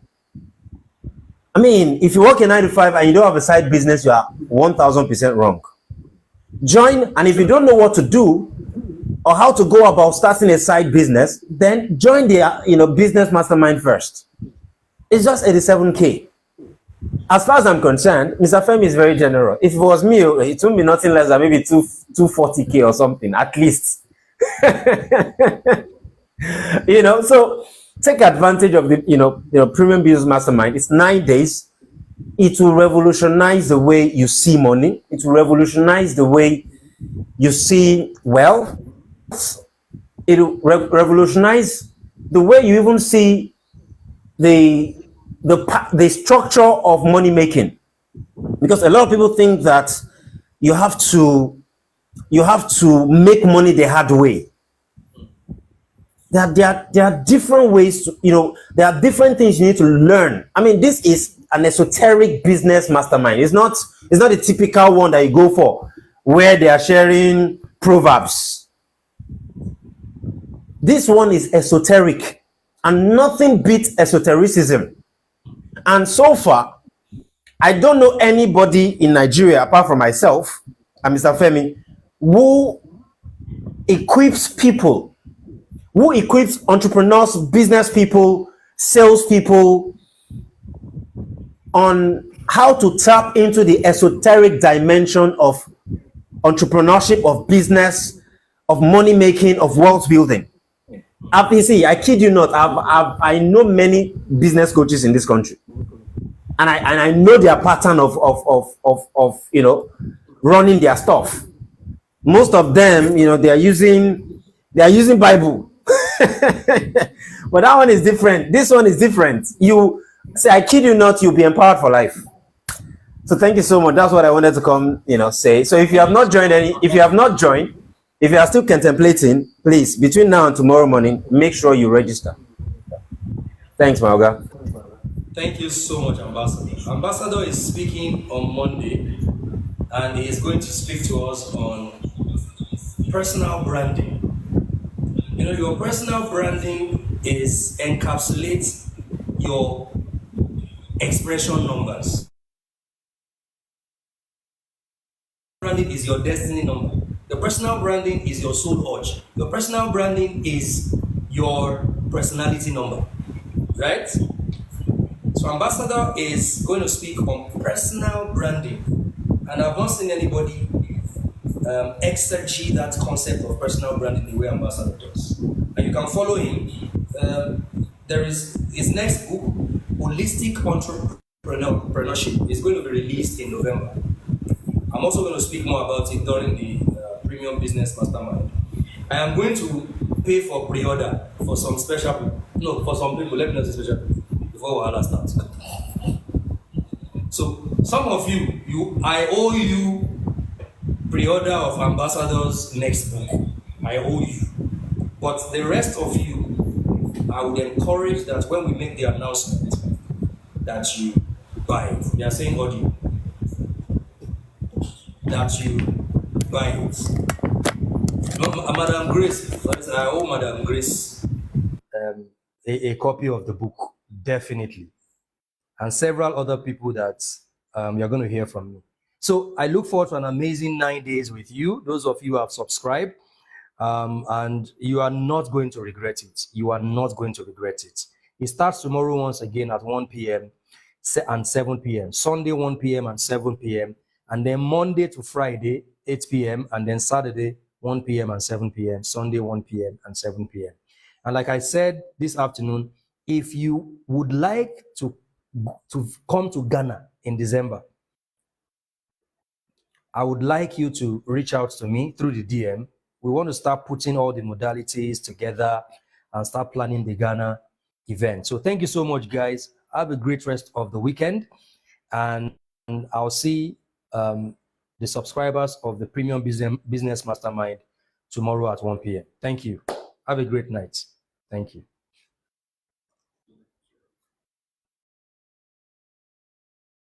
I mean, if you work a 9 to 5 and you don't have a side business, you are 1000% wrong. Join, and if you don't know what to do or how to go about starting a side business, then join the business mastermind first. It's just 87K. As far as I'm concerned, Mr. Femi is very generous. If it was me, it would be nothing less than maybe 240K or something, at least. So take advantage of the premium business mastermind. It's 9 days. It will revolutionize the way you see money. It will revolutionize the way you see wealth. It will revolutionize the way you even see the structure of money making. Because a lot of people think that you have to make money the hard way. There are different ways to, there are different things you need to learn. I mean, this is an esoteric business mastermind. It's not a typical one that you go for where they are sharing proverbs. This one is esoteric, and nothing beats esotericism. And so far, I don't know anybody in Nigeria apart from myself and Mr. Femi who equips people, who equips entrepreneurs, business people, sales people on how to tap into the esoteric dimension of entrepreneurship, of business, of money making, of wealth building. I kid you not, I know many business coaches in this country, and I know their pattern of running their stuff. Most of them, they are using They are using Bible. But that one is different. This one is different. You say, I kid you not, you'll be empowered for life. So thank you so much. That's what I wanted to come, say. So if you have not joined if you are still contemplating, please, between now and tomorrow morning, make sure you register. Thanks, Mauga. Thank you so much, Ambassador. Ambassador is speaking on Monday, and he is going to speak to us on personal branding. Your personal branding is encapsulates your expression numbers. Branding is your destiny number. Your personal branding is your soul urge. Your personal branding is your personality number, right? So Ambassador is going to speak on personal branding, and I've not seen anybody exegete that concept of personal branding the way Ambassador does. And you can follow him. There is his next book, Holistic Entrepreneurship, is going to be released in November. I'm also going to speak more about it during the Premium Business Mastermind. I am going to pay for pre-order for some special people. No, for some people. Let me not say special people before Wahala starts. So some of I owe you pre-order of Ambassador's next book. I owe you. But the rest of you, I would encourage that when we make the announcement, that you buy it. We are saying audio. That you buy it. Madam Grace, I owe Madam Grace a copy of the book, definitely. And several other people that you're going to hear from me. So I look forward to an amazing 9 days with you, those of you who have subscribed, and you are not going to regret it. You are not going to regret it. It starts tomorrow once again at 1 p.m. and 7 p.m. Sunday, 1 p.m. and 7 p.m. And then Monday to Friday, 8 p.m. And then Saturday, 1 p.m. and 7 p.m. Sunday, 1 p.m. and 7 p.m. And like I said this afternoon, if you would like to come to Ghana in December, I would like you to reach out to me through the DM. We want to start putting all the modalities together and start planning the Ghana event. So thank you so much, guys. Have a great rest of the weekend. And I'll see the subscribers of the Premium Business Mastermind tomorrow at 1 p.m. Thank you. Have a great night. Thank you.